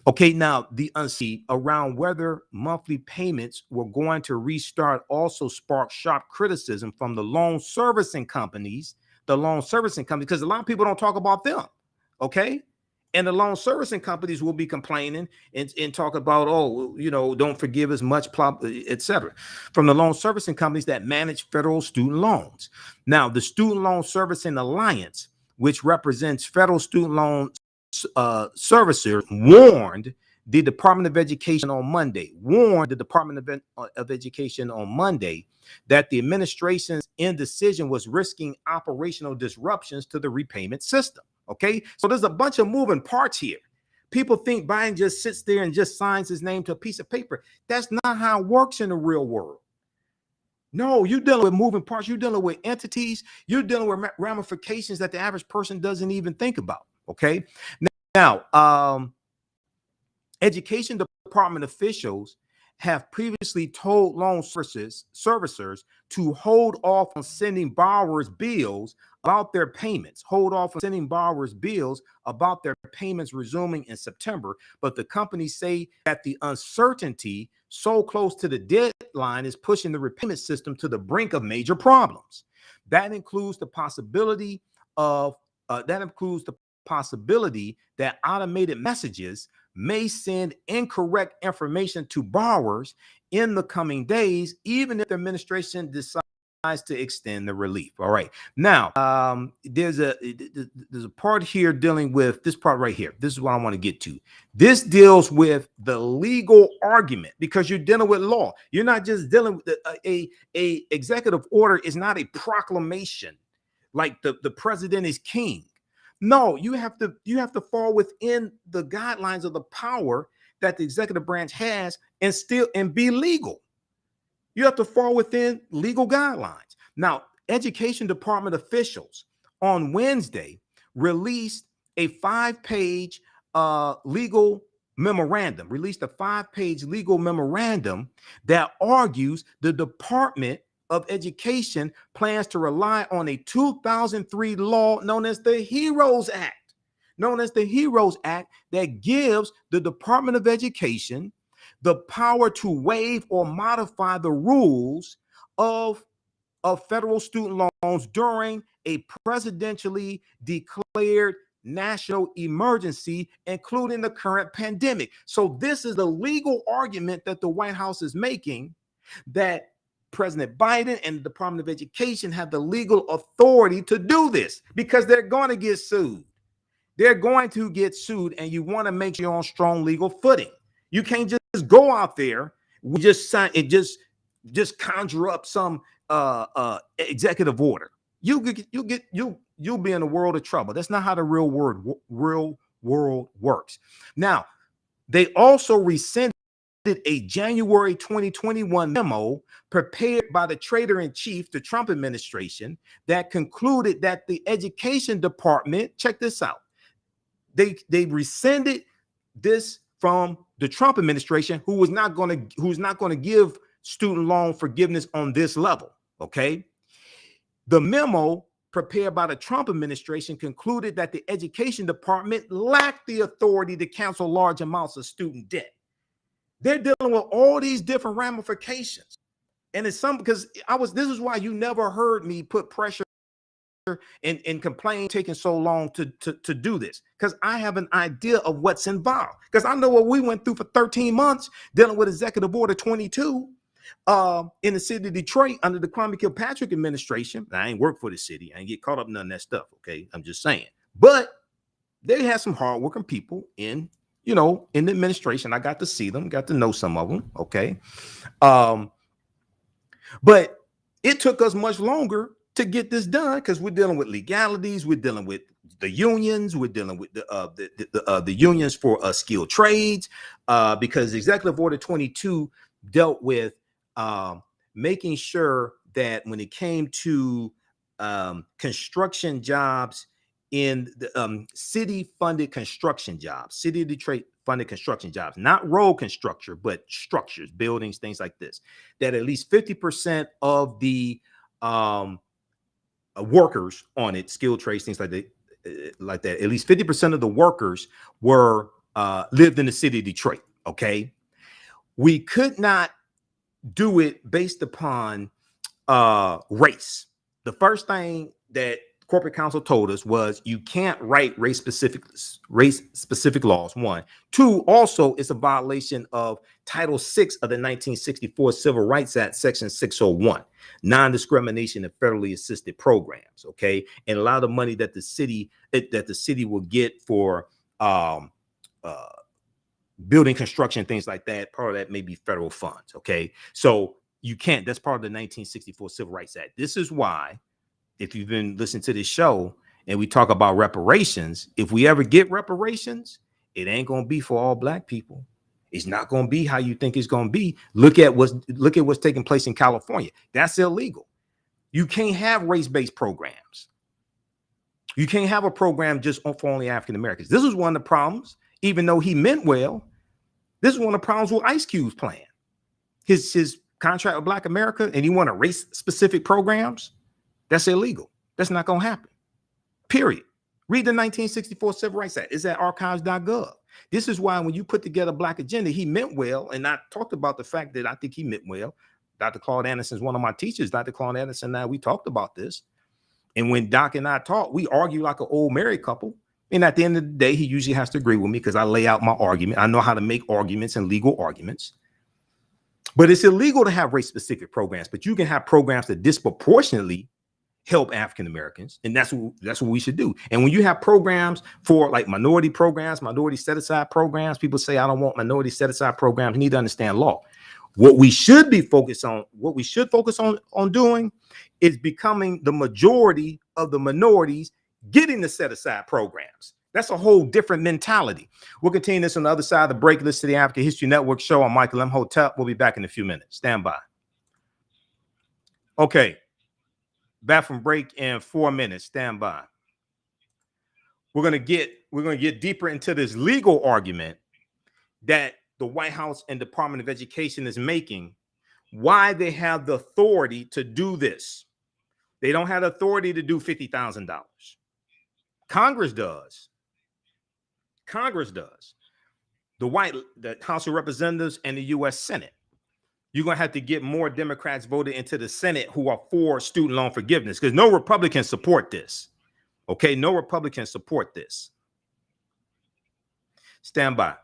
Okay, now the uncertainty around whether monthly payments were going to restart also sparked sharp criticism from the loan servicing companies, because a lot of people don't talk about them, okay? And the loan servicing companies will be complaining and talk about, oh, you know, don't forgive as much, etc. From the loan servicing companies that manage federal student loans. Now, the Student Loan Servicing Alliance, which represents federal student loan servicers, warned the Department of Education on Monday, that the administration's indecision was risking operational disruptions to the repayment system. Okay, so there's a bunch of moving parts here. People think Biden just sits there and just signs his name to a piece of paper. That's not how it works in the real world. No, you're dealing with moving parts. You're dealing with entities. You're dealing with ramifications that the average person doesn't even think about. Okay, now, education department officials have previously told loan servicers to hold off on sending borrowers bills about their payments, resuming in September. But the companies say that the uncertainty so close to the deadline is pushing the repayment system to the brink of major problems. That includes the possibility that automated messages may send incorrect information to borrowers in the coming days, even if the administration decides to extend the relief. All right. Now, there's a part here dealing with this part right here. This is what I want to get to. This deals with the legal argument, because you're dealing with law. You're not just dealing with a executive order is not a proclamation like the president is king. No, you have to fall within the guidelines of the power that the executive branch has and be legal. You have to fall within legal guidelines. Now, education department officials on Wednesday released a 5-page legal memorandum, that argues the Department of Education plans to rely on a 2003 law known as the HEROES Act, that gives the Department of Education the power to waive or modify the rules of federal student loans during a presidentially declared national emergency, including the current pandemic. So this is the legal argument that the White House is making, that President Biden and the Department of Education have the legal authority to do this, because they're going to get sued. And you want to make sure you're on strong legal footing. You can't just go out there, just conjure up some executive order. You'll be in a world of trouble. That's not how the real world works. Now, they also rescinded a January 2021 memo prepared by the traitor-in-chief, the Trump administration, that concluded that the education department, check this out, they rescinded this from the Trump administration, who's not going to give student loan forgiveness on this level. Okay, the memo prepared by the Trump administration concluded that the education department lacked the authority to cancel large amounts of student debt. They're dealing with all these different ramifications. And it's this is why you never heard me put pressure and complain taking so long to do this, because I have an idea of what's involved, because I know what we went through for 13 months dealing with Executive Order 22 in the city of Detroit under the Kwame Kilpatrick administration. I ain't work for the city. I ain't get caught up in none of that stuff. Okay, I'm just saying. But they had some hardworking people in, in the administration. I got to see them, got to know some of them. Okay. But it took us much longer to get this done because we're dealing with legalities, we're dealing with the unions, we're dealing with the unions for skilled trades, because Executive Order 22 dealt with making sure that when it came to construction jobs in the city-funded construction jobs, City of Detroit funded construction jobs, not road construction, but structures, buildings, things like this, that at least 50% of the workers on it, skilled trades, things like that, at least 50% of the workers were lived in the city of Detroit. Okay. We could not do it based upon race. The first thing that corporate counsel told us was you can't write race specific laws. One, two, also it's a violation of Title VI of the 1964 Civil Rights Act, Section 601, non-discrimination in federally assisted programs. Okay, and a lot of the money that the city will get for building construction, things like that, part of that may be federal funds. Okay, so you can't. That's part of the 1964 Civil Rights Act. This is why, if you've been listening to this show and we talk about reparations, if we ever get reparations, it ain't going to be for all black people. It's not going to be how you think it's going to be. Look at what's taking place in California. That's illegal. You can't have race-based programs. You can't have a program just for only African Americans. This is one of the problems, even though he meant well. This is one of the problems with Ice Cube's plan. His contract with Black America, and you want to race-specific programs. That's illegal. That's not going to happen. Period. Read the 1964 Civil Rights Act. It's at archives.gov. This is why when you put together Black Agenda, he meant well. And I talked about the fact that I think he meant well. Dr. Claude Anderson is one of my teachers. Dr. Claude Anderson and I, we talked about this. And when Doc and I talk, we argue like an old married couple. And at the end of the day, he usually has to agree with me because I lay out my argument. I know how to make arguments and legal arguments. But it's illegal to have race-specific programs. But you can have programs that disproportionately help African Americans, and that's what we should do. And when you have programs for like minority programs, minority set-aside programs, people say, I don't want minority set-aside programs. You need to understand law. What we should be focused on, what we should focus on doing is becoming the majority of the minorities getting the set-aside programs. That's a whole different mentality. We'll continue this on the other side of the break. Listen to the African History Network show. I'm Michael Imhotep. We'll be back in a few minutes. Stand by. Okay. Back from break in 4 minutes. Stand by. We're gonna get deeper into this legal argument that the White House and Department of Education is making, why they have the authority to do this. They don't have the authority to do $50,000. Congress does. Congress does. The House of Representatives and the U.S. Senate. You're going to have to get more Democrats voted into the Senate who are for student loan forgiveness, because no Republicans support this. Okay, no Republicans support this. Stand by.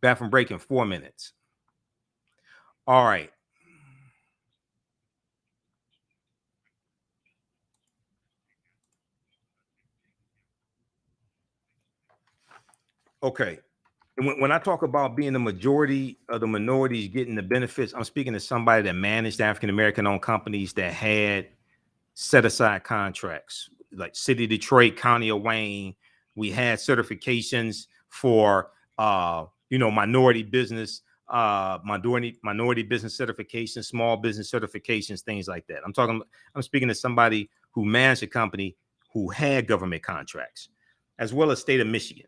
Back from break in 4 minutes. All right. Okay. And when I talk about being the majority of the minorities getting the benefits, I'm speaking to somebody that managed African-American owned companies that had set aside contracts like City of Detroit, County of Wayne. We had certifications for minority business, minority business certifications, small business certifications, things like that. I'm speaking to somebody who managed a company who had government contracts, as well as state of Michigan.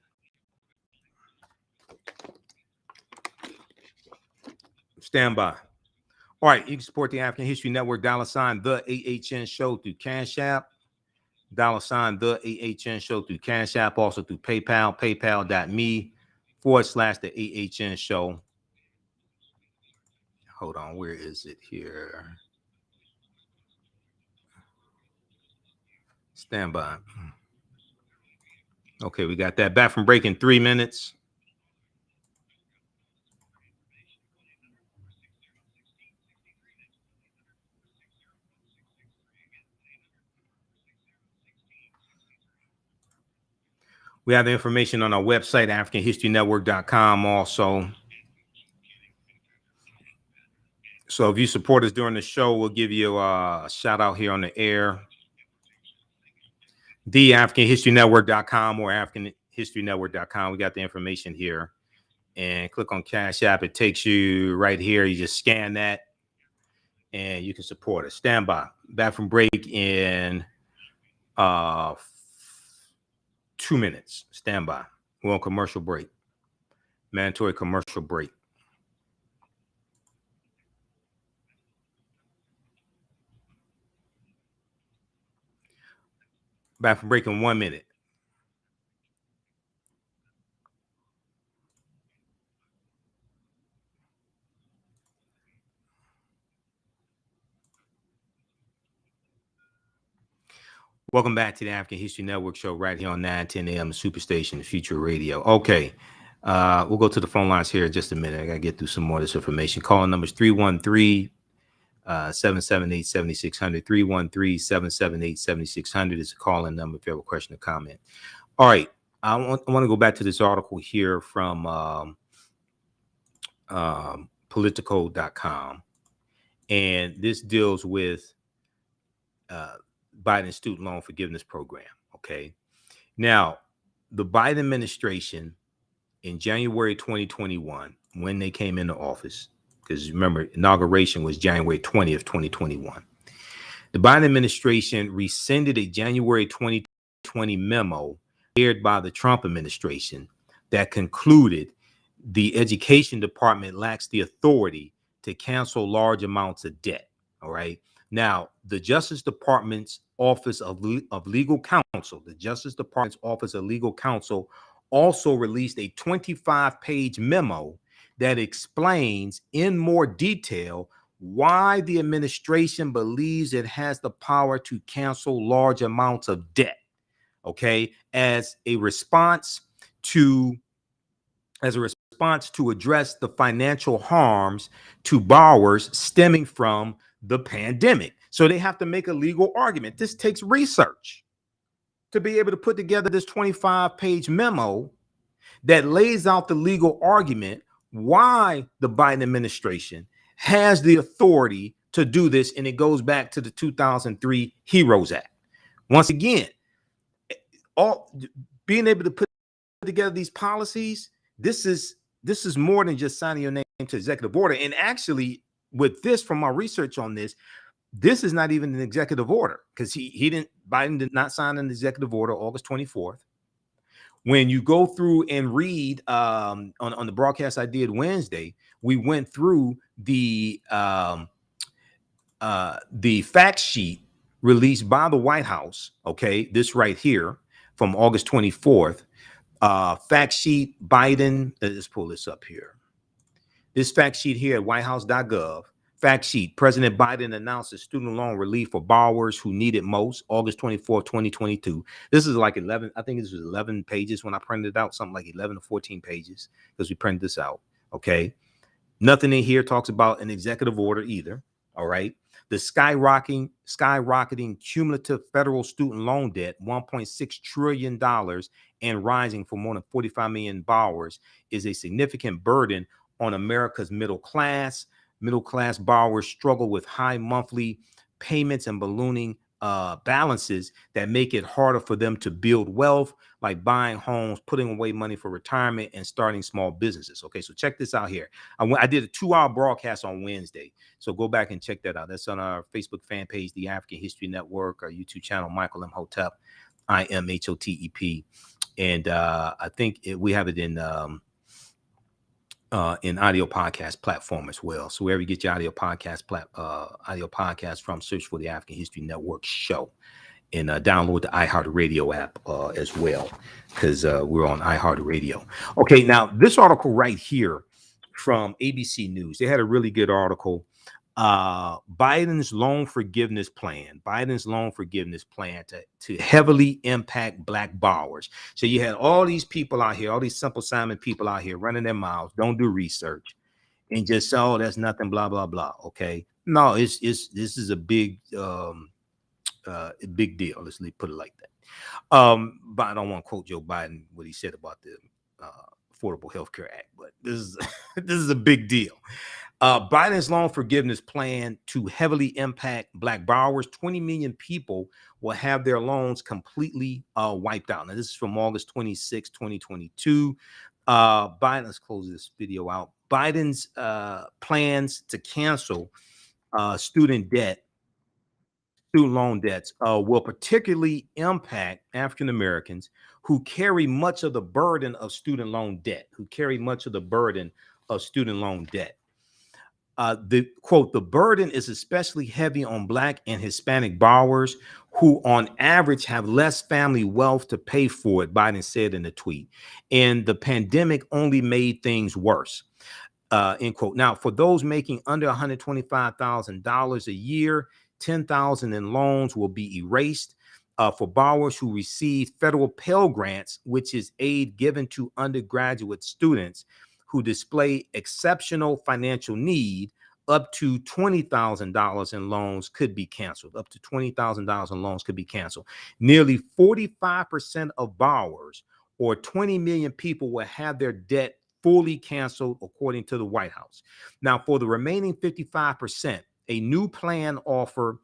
Stand by. All right, you can support the African History Network, $ the AHN show through Cash App, $ the AHN show through Cash App, also through PayPal, paypal.me / the AHN show. Hold on, where is it here? Stand by. Okay, we got that. Back from break in 3 minutes. We have the information on our website, AfricanHistoryNetwork.com also. So if you support us during the show, we'll give you a shout out here on the air. TheAHNShow or AfricanHistoryNetwork.com. We got the information here. And click on Cash App. It takes you right here. You just scan that and you can support us. Stand by. Back from break in 2 minutes. Stand by. We're on commercial break. Mandatory commercial break. Back from break in 1 minute. Welcome back to the African History Network show right here on 910 AM Superstation Future Radio. Okay, we'll go to the phone lines here in just a minute. I got to get through some more of this information. Calling numbers 313-778-7600. 313-778-7600 is a call-in number if you have a question or comment. All right, I want to go back to this article here from Politico.com, and this deals with Biden student loan forgiveness program. Okay. Now, the Biden administration in January 2021, when they came into office, because remember, inauguration was January 20th, 2021. The Biden administration rescinded a January 2020 memo shared by the Trump administration that concluded the education department lacks the authority to cancel large amounts of debt. All right. Now, the Justice Department's Office of Legal Counsel, also released a 25-page memo that explains in more detail why the administration believes it has the power to cancel large amounts of debt, okay, as a response to address the financial harms to borrowers stemming from the pandemic. So they have to make a legal argument. This takes research to be able to put together this 25-page memo that lays out the legal argument why the Biden administration has the authority to do this. And it goes back to the 2003 HEROES Act. Once again, all being able to put together these policies, this is more than just signing your name to executive order. And actually, with this, from my research on this is not even an executive order, because Biden did not sign an executive order August 24th. When you go through and read on the broadcast I did Wednesday, we went through the fact sheet released by the White House. Okay, this right here from August 24th. Fact sheet Biden. Let's pull this up here. This fact sheet here at whitehouse.gov. Fact sheet: President Biden announced a student loan relief for borrowers who need it most, August 24, 2022. This is like 11, I think this was 11 pages when I printed it out, something like 11 or 14 pages, because we printed this out. Okay. Nothing in here talks about an executive order either. All right. The skyrocketing cumulative federal student loan debt, $1.6 trillion and rising for more than 45 million borrowers, is a significant burden on America's middle class. Middle class borrowers struggle with high monthly payments and ballooning balances that make it harder for them to build wealth, like buying homes, putting away money for retirement, and starting small businesses. Okay, so check this out here. I did a 2-hour broadcast on Wednesday, so go back and check that out. That's on our Facebook fan page, The African History Network, our YouTube channel, Michael Imhotep, IMHOTEP, and I think we have it in audio podcast platform as well. So wherever you get your audio podcast from, search for the African History Network show, and download the iHeartRadio app as well, because we're on iHeartRadio. Okay, now this article right here from ABC News, they had a really good article. Biden's loan forgiveness plan to heavily impact Black borrowers. So you had all these people out here, all these Simple Simon people out here running their mouths, don't do research, and just say, oh, that's nothing, blah, blah, blah. Okay. No, this is a big deal. Let's put it like that. But I don't want to quote Joe Biden what he said about the Affordable Health Care Act, but this is this is a big deal. Biden's loan forgiveness plan to heavily impact Black borrowers. 20 million people will have their loans completely wiped out. Now, this is from August 26, 2022. Biden, let's close this video out. Biden's plans to cancel student loan debts will particularly impact African Americans who carry much of the burden of student loan debt, The quote, the burden is especially heavy on Black and Hispanic borrowers who on average have less family wealth to pay for it, Biden said in a tweet. And the pandemic only made things worse. End quote. Now, for those making under $125,000 a year, 10,000 in loans will be erased. For borrowers who receive federal Pell Grants, which is aid given to undergraduate students who display exceptional financial need, up to $20,000 in loans could be canceled. Nearly 45% of borrowers, or 20 million people, will have their debt fully canceled, according to the White House. Now, for the remaining 55%, a new plan will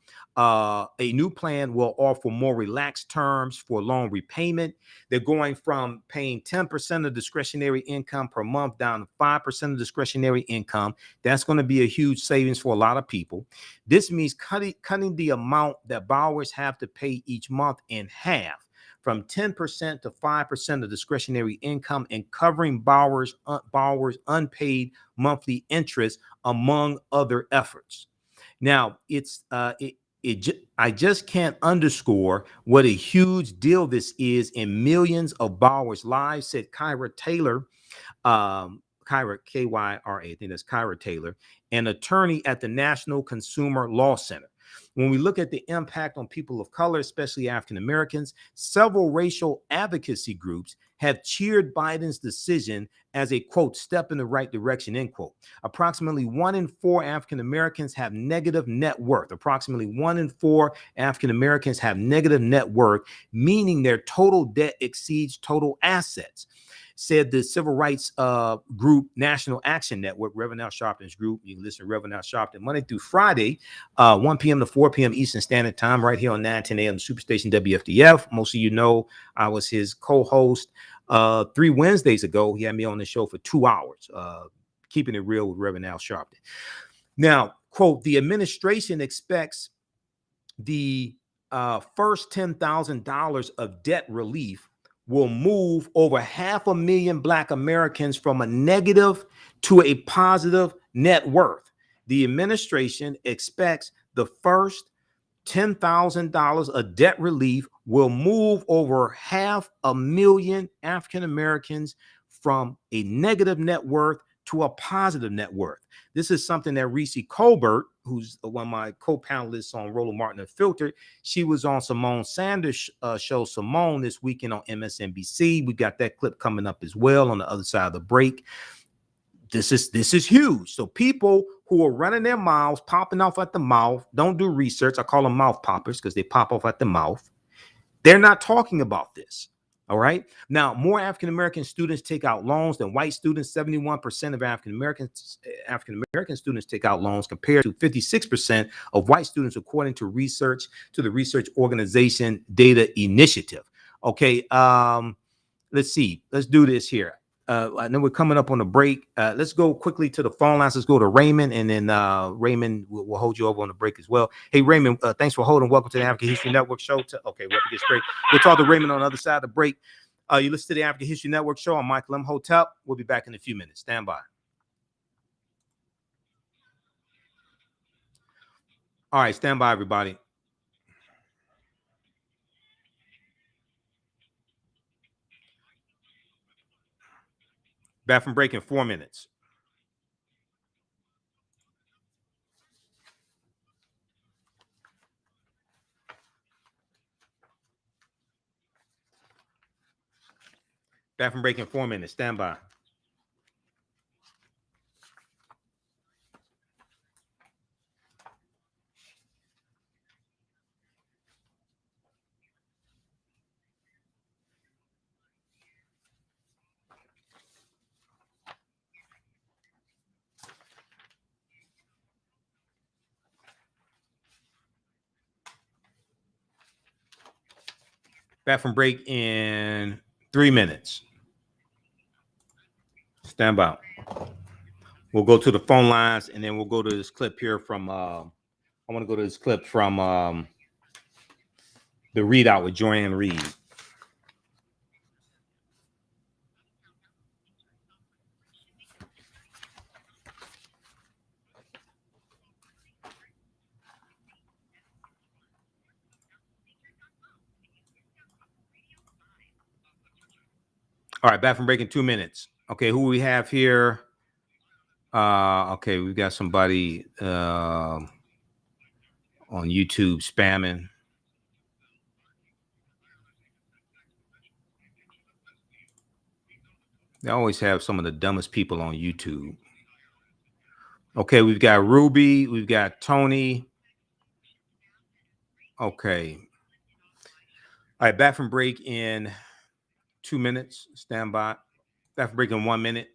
offer more relaxed terms for loan repayment. They're going from paying 10% of discretionary income per month down to 5% of discretionary income. That's going to be a huge savings for a lot of people. This means cutting the amount that borrowers have to pay each month in half, from 10% to 5% of discretionary income, and covering borrowers' unpaid monthly interest, among other efforts. Now, I just can't underscore what a huge deal this is in millions of borrowers' lives, said Kyra Taylor, Kyra, K-Y-R-A, I think that's Kyra Taylor, an attorney at the National Consumer Law Center. When we look at the impact on people of color, especially African Americans, several racial advocacy groups have cheered Biden's decision as a, quote, step in the right direction, end quote. Approximately 1 in 4 African Americans have negative net worth. Meaning their total debt exceeds total assets, said the civil rights group National Action Network, Reverend Al Sharpton's group. You can listen to Reverend Al Sharpton Monday through Friday, 1 p.m. to 4 p.m. Eastern Standard Time, right here on 910 a.m. Superstation WFDF. Most of you know I was his co-host 3 Wednesdays ago. He had me on the show for 2 hours, keeping it real with Reverend Al Sharpton. Now, quote, the administration expects the first $10,000 of debt relief will move over 500,000 Black Americans from a negative to a positive net worth. The administration expects the first $10,000 of debt relief will move over 500,000 African Americans from a negative net worth to a positive net worth. This is something that Reese Colbert, who's one of my co-panelists on Roland Martin Unfiltered, she was on Simone Sanders' show, Simone, this weekend on MSNBC. We got that clip coming up as well on the other side of the break. This is huge. So people who are running their mouths, popping off at the mouth, don't do research. I call them mouth poppers because they pop off at the mouth. They're not talking about this. All right. Now, more African American students take out loans than white students. 71% of African American students take out loans, compared to 56% of white students, according to the research organization Data Initiative. Okay. Let's see. Let's do this here. I know we're coming up on a break. Let's go quickly to the phone lines. Let's go to Raymond, and then Raymond will hold you over on the break as well. Hey, Raymond, thanks for holding. Welcome to the African History Network show. Okay, we'll get straight. We'll talk to Raymond on the other side of the break. You listen to the African History Network show. I'm Michael Imhotep. We'll be back in a few minutes. Stand by. All right, stand by, everybody. Back from break in 4 minutes. Back from break in 4 minutes. Stand by. Back from break in 3 minutes. Stand by. We'll go to the phone lines, and then we'll go to this clip here from, I want to go to this clip from the readout with Joanne Reed. All right, back from break in 2 minutes. Okay, who we have here? Okay, we've got somebody on YouTube spamming. They always have some of the dumbest people on YouTube. Okay, we've got Ruby, we've got Tony. Okay. All right, back from break in 2 minutes. Stand by. Back from break in 1 minute.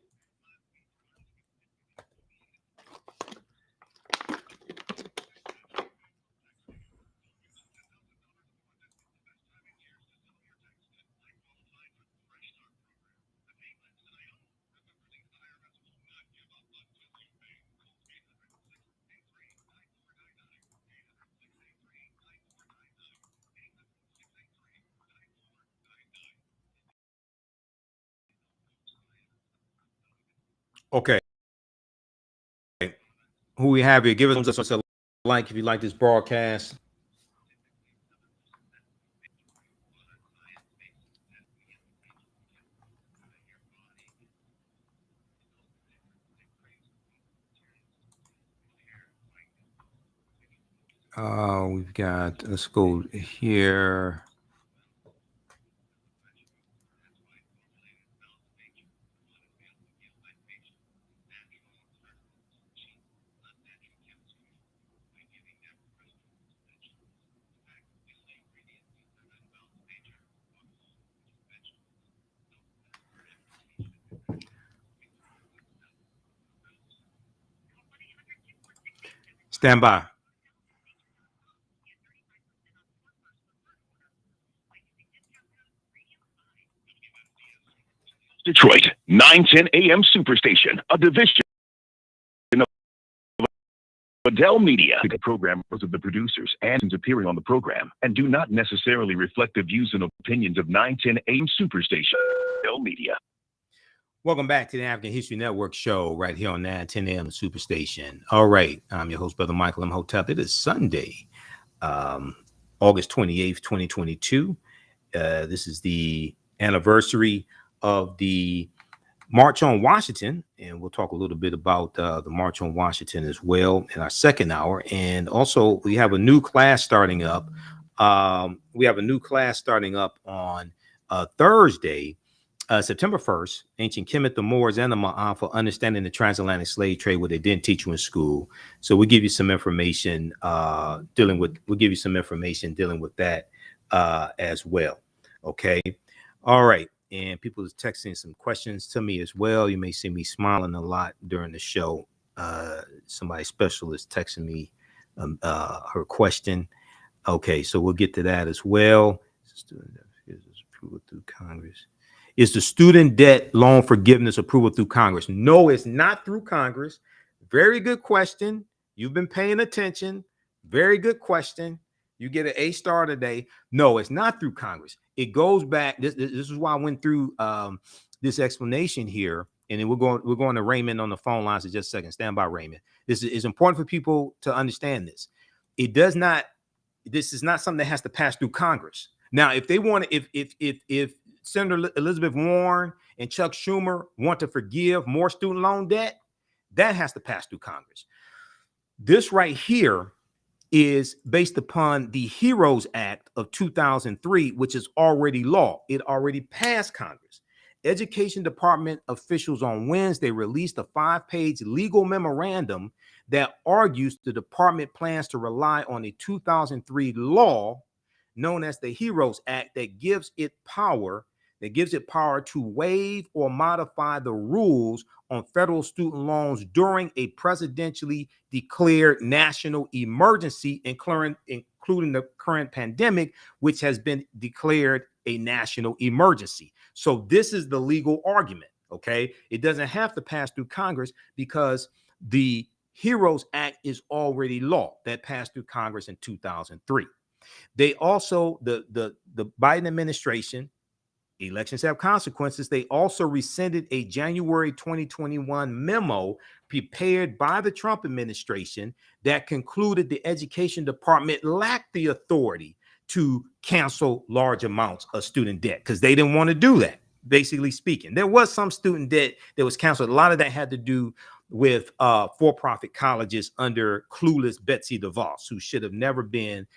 Okay. Who we have here? Give us a like if you like this broadcast. We've got, let's go here. Stand by. Detroit, 910 AM Superstation, a division of Adele Media. The program of the producers and appearing on the program and do not necessarily reflect the views and opinions of 910 AM Superstation, Adele Media. Welcome back to the African History Network show right here on 910 AM Superstation. All right, I'm your host, Brother Michael Imhotep. It is Sunday, August 28th, 2022. This is the anniversary of the March on Washington, and we'll talk a little bit about the March on Washington as well in our second hour. And also, we have a new class starting up. On Thursday, September 1st, Ancient Kemet, the Moors, and the Ma'an for understanding the transatlantic slave trade, what they didn't teach you in school. So we'll give you some information dealing with that as well. Okay. All right. And people are texting some questions to me as well. You may see me smiling a lot during the show. Somebody special is texting me her question. Okay, so we'll get to that as well. Approval through Congress. Is the student debt loan forgiveness approval through Congress? No, it's not through Congress. Very good question. You've been paying attention. Very good question. You get an A star today. No, it's not through Congress. It goes back. This is why I went through this explanation here, and then we're going to Raymond on the phone lines in just a second. Stand by, Raymond. This is important for people to understand this. This is not something that has to pass through Congress. Now, if they want to, if Senator Elizabeth Warren and Chuck Schumer want to forgive more student loan debt, that has to pass through Congress. This right here is based upon the HEROES Act of 2003, which is already law. It already passed Congress. Education Department officials on Wednesday released a 5-page legal memorandum that argues the department plans to rely on a 2003 law known as the HEROES Act that gives it power to waive or modify the rules on federal student loans during a presidentially declared national emergency, including including the current pandemic, which has been declared a national emergency. So this is the legal argument, okay? It doesn't have to pass through Congress because the HEROES Act is already law that passed through Congress in 2003. They also, the Biden administration, elections have consequences. They also rescinded a January 2021 memo prepared by the Trump administration that concluded the education department lacked the authority to cancel large amounts of student debt because they didn't want to do that. Basically speaking, there was some student debt that was canceled. A lot of that had to do with for-profit colleges under clueless Betsy DeVos, who should have never been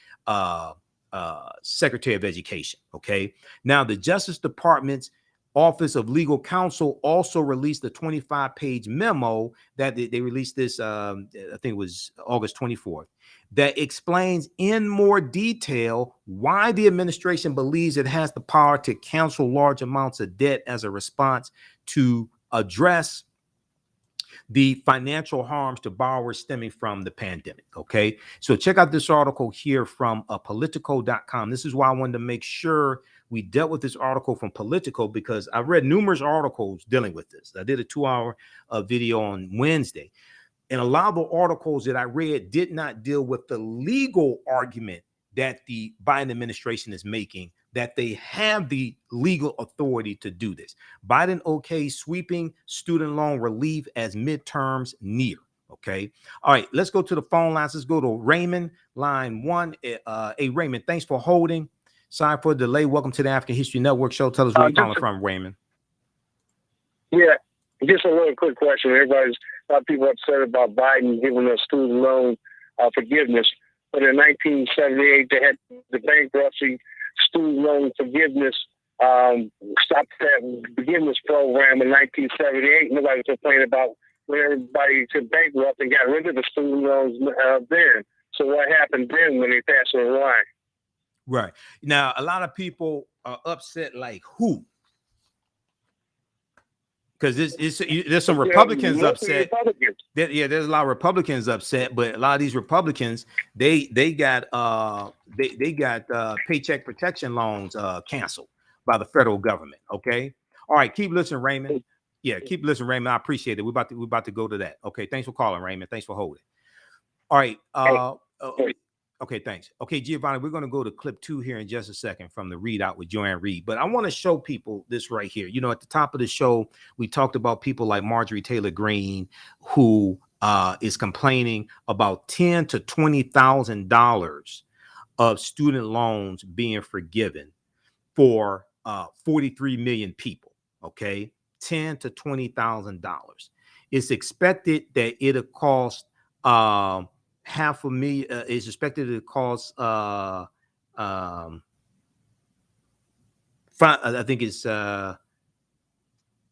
Secretary of Education. Okay. Now, the Justice Department's Office of Legal Counsel also released a 25-page memo that they released this, I think it was August 24th, that explains in more detail why the administration believes it has the power to cancel large amounts of debt as a response to address the financial harms to borrowers stemming from the pandemic. Okay, so check out this article here from Politico.com. This is why I wanted to make sure we dealt with this article from Politico, because I read numerous articles dealing with this. I did a 2-hour video on Wednesday, and a lot of the articles that I read did not deal with the legal argument that the Biden administration is making, that they have the legal authority to do this. Biden okays sweeping student loan relief as midterms near. Okay. All right. Let's go to the phone lines. Let's go to Raymond, line 1. Hey, Raymond, thanks for holding. Sorry for the delay. Welcome to the African History Network show. Tell us where you're calling from, Raymond. Yeah, just a little quick question. A lot of people upset about Biden giving us student loan forgiveness. But in 1978, they had the bankruptcy student loan forgiveness, stopped that forgiveness program in 1978. Nobody was complaining about when everybody took bankrupt and got rid of the student loans then. So what happened then when they passed the line? Right. Now, a lot of people are upset, like who? Because there's some Republicans upset. There's a lot of Republicans upset, but a lot of these Republicans, they got paycheck protection loans canceled by the federal government. Okay. All right. Keep listening, Raymond. Yeah, keep listening, Raymond. I appreciate it. We're about to go to that. Okay. Thanks for calling, Raymond. Thanks for holding. All right. Okay, thanks. Okay, Giovanni, we're going to go to clip 2 here in just a second from the readout with Joanne Reed. But I want to show people this right here. You know, at the top of the show, we talked about people like Marjorie Taylor Greene, who is complaining about $10,000 to $20,000 of student loans being forgiven for 43 million people. Okay, $10,000 to $20,000. It's expected that it'll cost $500,000 is expected to cost I think it's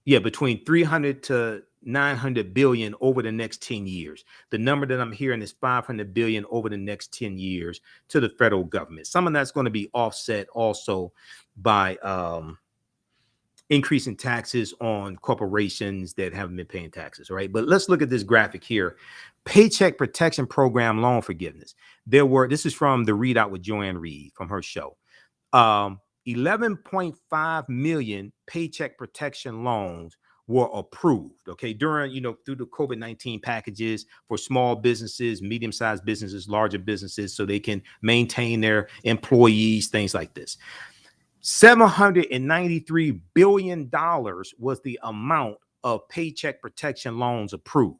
between 300 to 900 billion over the next 10 years. The number that I'm hearing is 500 billion over the next 10 years to the federal government. Some of that's going to be offset also by increasing taxes on corporations that haven't been paying taxes, right? But let's look at this graphic here. Paycheck Protection Program loan forgiveness. This is from the readout with Joanne Reed from her show. 11.5 million paycheck protection loans were approved, okay, during, through the COVID-19 packages for small businesses, medium-sized businesses, larger businesses, so they can maintain their employees, things like this. $793 billion was the amount of paycheck protection loans approved.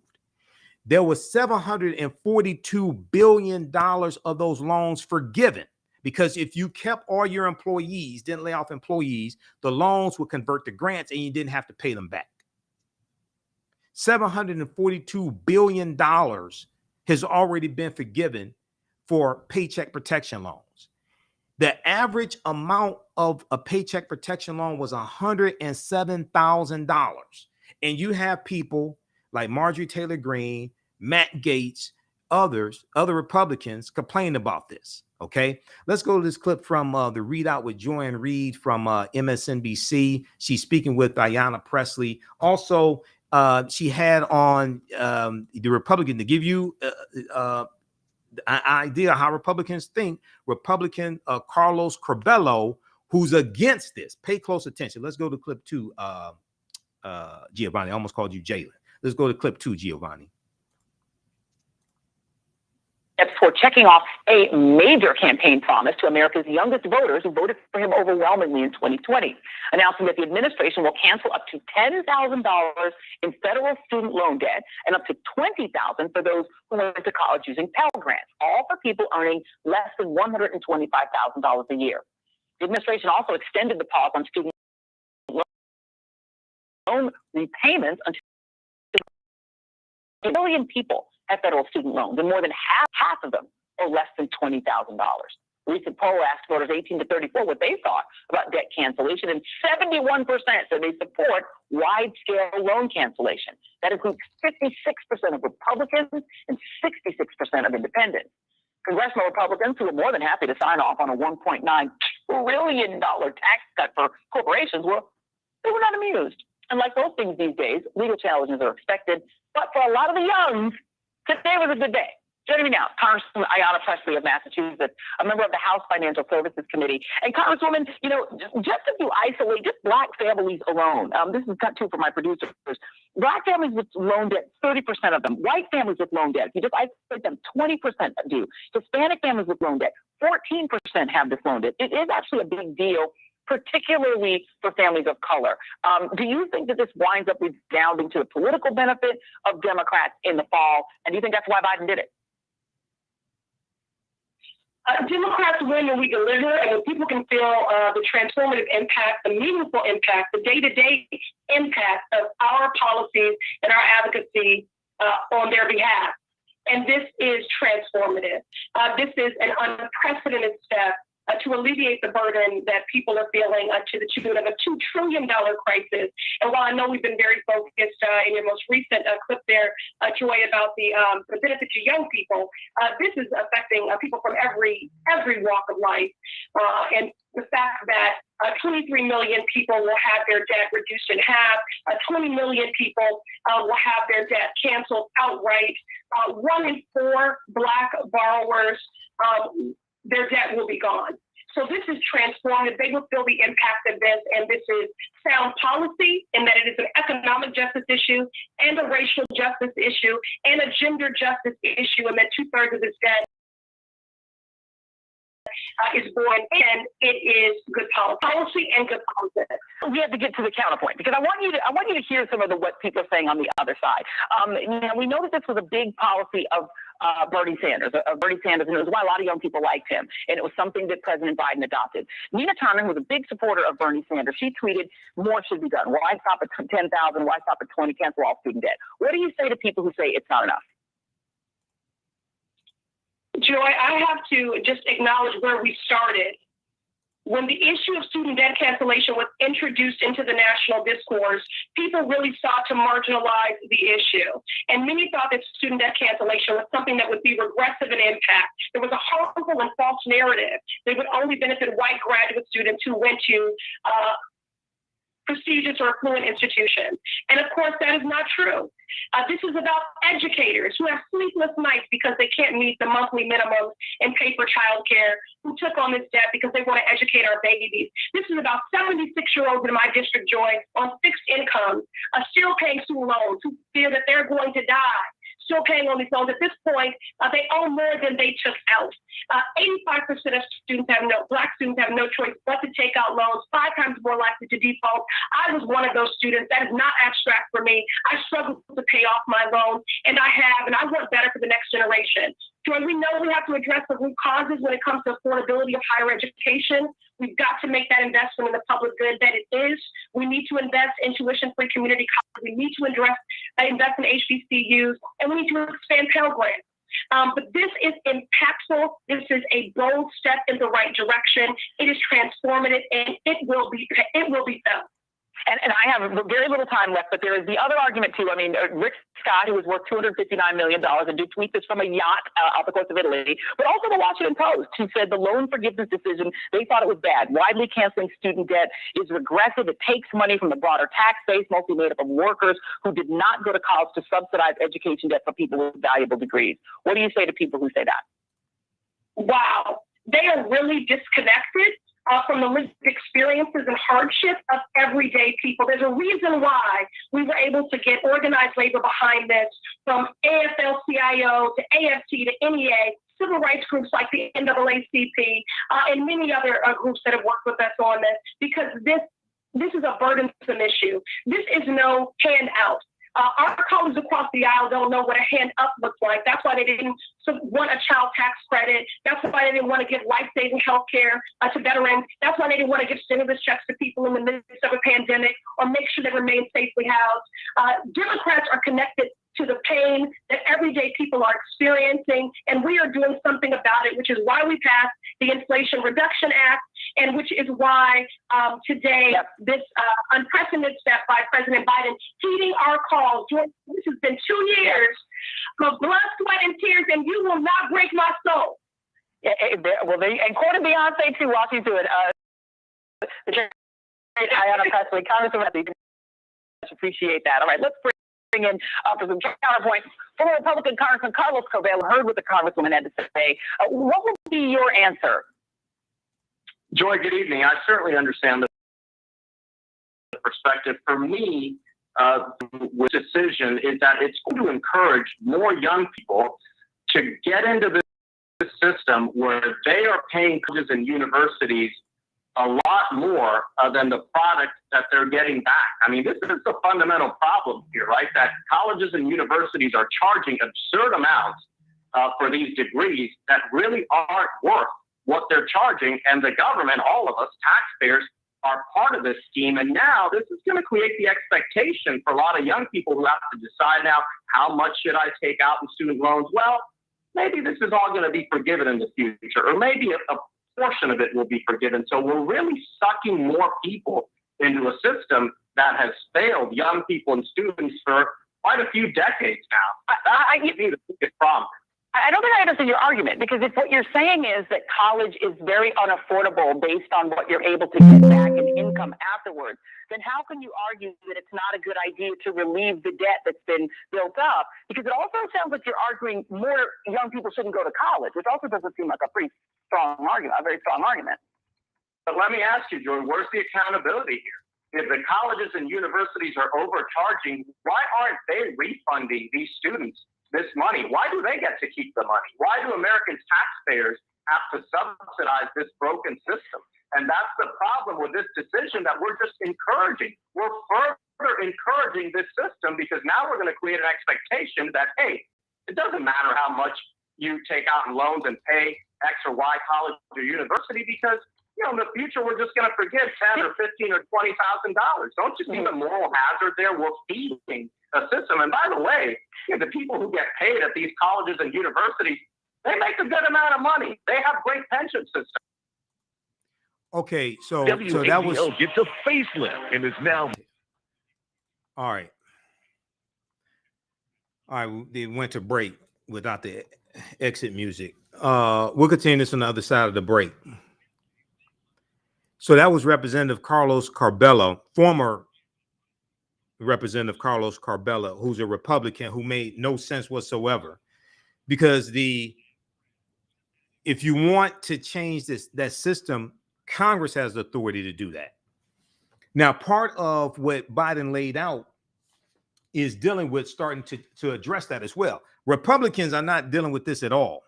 There was $742 billion of those loans forgiven, because if you kept all your employees, didn't lay off employees, the loans would convert to grants and you didn't have to pay them back. $742 billion has already been forgiven for paycheck protection loans. The average amount of a paycheck protection loan was $107,000. And you have people like Marjorie Taylor Greene, Matt Gaetz, other Republicans complaining about this. Okay, let's go to this clip from the readout with Joanne Reed from MSNBC. She's speaking with Ayanna Pressley. Also, she had on the Republican to give you idea how Republicans think. Republican Carlos Curbelo, who's against this. Pay close attention. Let's go to clip 2, Giovanni. I almost called you Jalen. Let's go to clip 2, Giovanni. For checking off a major campaign promise to America's youngest voters who voted for him overwhelmingly in 2020, announcing that the administration will cancel up to $10,000 in federal student loan debt and up to $20,000 for those who went to college using Pell Grants, all for people earning less than $125,000 a year. The administration also extended the pause on student loan repayments until 1 million people have federal student loans, and more than half of them are less than $20,000. A recent poll asked voters 18 to 34 what they thought about debt cancellation, and 71% said they support wide-scale loan cancellation. That includes 56% of Republicans and 66% of independents. Congressional Republicans, who were more than happy to sign off on a $1.9 trillion tax cut for corporations, they were not amused. And like most things these days, legal challenges are expected. But for a lot of the youngs, today was a good day. Joining me now, Congresswoman Ayanna Pressley of Massachusetts, a member of the House Financial Services Committee. And Congresswoman, just if you isolate just Black families alone, this is cut too for my producers. Black families with loan debt, 30% of them. White families with loan debt, if you just isolate them, 20% do. Hispanic families with loan debt, 14% have this loan debt. It is actually a big deal, particularly for families of color. Do you think that this winds up redounding to the political benefit of Democrats in the fall? And do you think that's why Biden did it? Democrats win when we deliver, and when people can feel the transformative impact, the meaningful impact, the day-to-day impact of our policies and our advocacy on their behalf. And this is transformative. This is an unprecedented step to alleviate the burden that people are feeling to the tune of a $2 trillion crisis. And while I know we've been very focused in your most recent clip there, Joy, about the benefit to young people, this is affecting people from every walk of life. And the fact that 23 million people will have their debt reduced in half, 20 million people will have their debt canceled outright. 1 in 4 Black borrowers, their debt will be gone. So this is transformative. They will feel the impact of this, and this is sound policy in that it is an economic justice issue and a racial justice issue and a gender justice issue, and that 2/3 of this debt is born, and it is good policy and good policy. We have to get to the counterpoint because I want you to hear some of what people are saying on the other side. We know that this was a big policy of Bernie Sanders, and it was why a lot of young people liked him, and it was something that President Biden adopted. Nina Turner, who was a big supporter of Bernie Sanders, she tweeted, "More should be done. Why stop at 10,000? Why stop at 20? Cancel all student debt." What do you say to people who say it's not enough? Joy, I have to just acknowledge where we started. When the issue of student debt cancellation was introduced into the national discourse, people really sought to marginalize the issue. And many thought that student debt cancellation was something that would be regressive in impact. There was a harmful and false narrative that would only benefit white graduate students who went to prestigious or affluent institutions. And of course, that is not true. This is about educators who have sleepless nights because they can't meet the monthly minimums and pay for childcare, who took on this debt because they want to educate our babies. This is about 76-year-olds in my district, Joy, on fixed incomes, still paying student loans, who fear that they're going to die. Still paying on these loans. At this point, they owe more than they took out. 85% of Black students have no choice but to take out loans, 5 times more likely to default. I was one of those students. That is not abstract for me. I struggled to pay off my loan, and I want better for the next generation. So we know we have to address the root causes when it comes to affordability of higher education. We've got to make that investment in the public good that it is. We need to invest in tuition-free community colleges. We need to invest in HBCUs, and we need to expand Pell Grants. But this is impactful. This is a bold step in the right direction. It is transformative, and it will be felt. And I have very little time left, but there is the other argument too. I mean, Rick Scott, who was worth $259 million, and did tweet this from a yacht off the coast of Italy, but also the Washington Post, who said the loan forgiveness decision, they thought it was bad. Widely canceling student debt is regressive. It takes money from the broader tax base, mostly made up of workers who did not go to college, to subsidize education debt for people with valuable degrees. What do you say to people who say that? wow, they are really disconnected from the lived experiences and hardships of everyday people. There's a reason why we were able to get organized labor behind this, from AFL-CIO to AFT to NEA, civil rights groups like the NAACP, and many other groups that have worked with us on this, because this is a burdensome issue. This is no handout. Our colleagues across the aisle don't know what a hand up looks like. That's why they didn't want a child tax credit. That's why they didn't want to give life-saving health care to veterans. That's why they didn't want to give stimulus checks to people in the midst of a pandemic or make sure they remain safely housed. Democrats are connected to the pain that everyday people are experiencing, and we are doing something about it, which is why we passed the Inflation Reduction Act, and which is why today this unprecedented step by President Biden, heeding our calls. This has been 2 years of blood, sweat, and tears, and you will not break my soul. Well, and quoted Beyonce too while she's doing the great Ayanna Pressley, Congresswoman. Appreciate that. All right, let's bring in for some counterpoint. Former Republican Congressman Carlos Corbello heard what the Congresswoman had to say. What would be your answer? Joy, good evening. I certainly understand the perspective. For me, the decision is that it's going to encourage more young people to get into this system where they are paying colleges and universities a lot more than the product that they're getting back. I mean, this is a fundamental problem here, right? That colleges and universities are charging absurd amounts for these degrees that really aren't worth what they're charging. And the government, all of us, taxpayers, are part of this scheme. And now this is going to create the expectation for a lot of young people who have to decide now, how much should I take out in student loans? Well, maybe this is all going to be forgiven in the future, or maybe a portion of it will be forgiven. So we're really sucking more people into a system that has failed young people and students for quite a few decades now. I give you the biggest problem. I don't think I understand your argument, because if what you're saying is that college is very unaffordable based on what you're able to get back in income afterwards, then how can you argue that it's not a good idea to relieve the debt that's been built up? Because it also sounds like you're arguing more young people shouldn't go to college, which also doesn't seem like a pretty strong argument, a very strong argument. But let me ask you, Joy, where's the accountability here? If the colleges and universities are overcharging, why aren't they refunding these students this money? Why do they get to keep the money? Why do American taxpayers have to subsidize this broken system? And that's the problem with this decision that we're just encouraging. We're further encouraging this system, because now we're going to create an expectation that, hey, it doesn't matter how much you take out in loans and pay X or Y college or university, because in the future we're just going to forgive $10 or $15 or $20,000. Don't you see the moral hazard there? We're feeding a system. And by the way, the people who get paid at these colleges and universities, they make a good amount of money. They have great pension systems. Okay, so that was gets a facelift and is now. All right. They went to break without the exit music. We'll continue this on the other side of the break. So that was Representative Carlos Corbello, former Representative Carlos Corbello, who's a Republican who made no sense whatsoever, because if you want to change that system, Congress has the authority to do that. Now, part of what Biden laid out is dealing with starting to address that as well. Republicans are not dealing with this at all.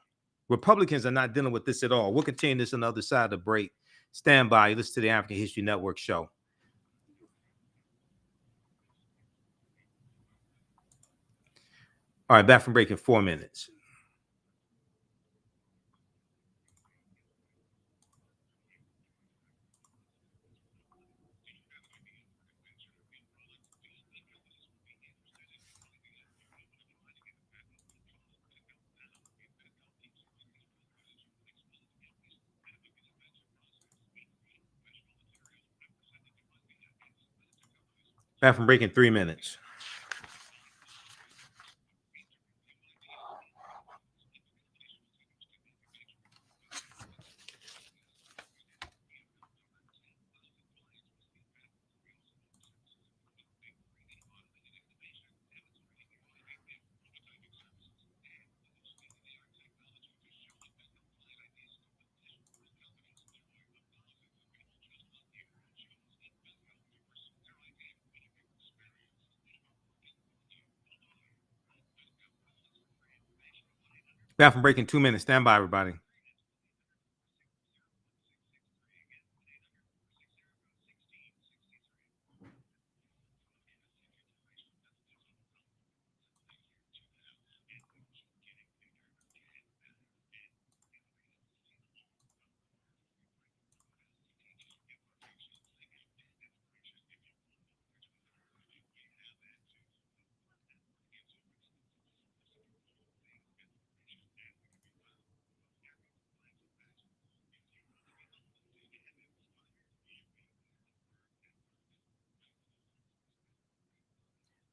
We'll continue this on the other side of the break. Stand by. You listen to the African History Network show. All right, back from break in 4 minutes. Back from break in 3 minutes. Bathroom break in 2 minutes. Stand by, everybody.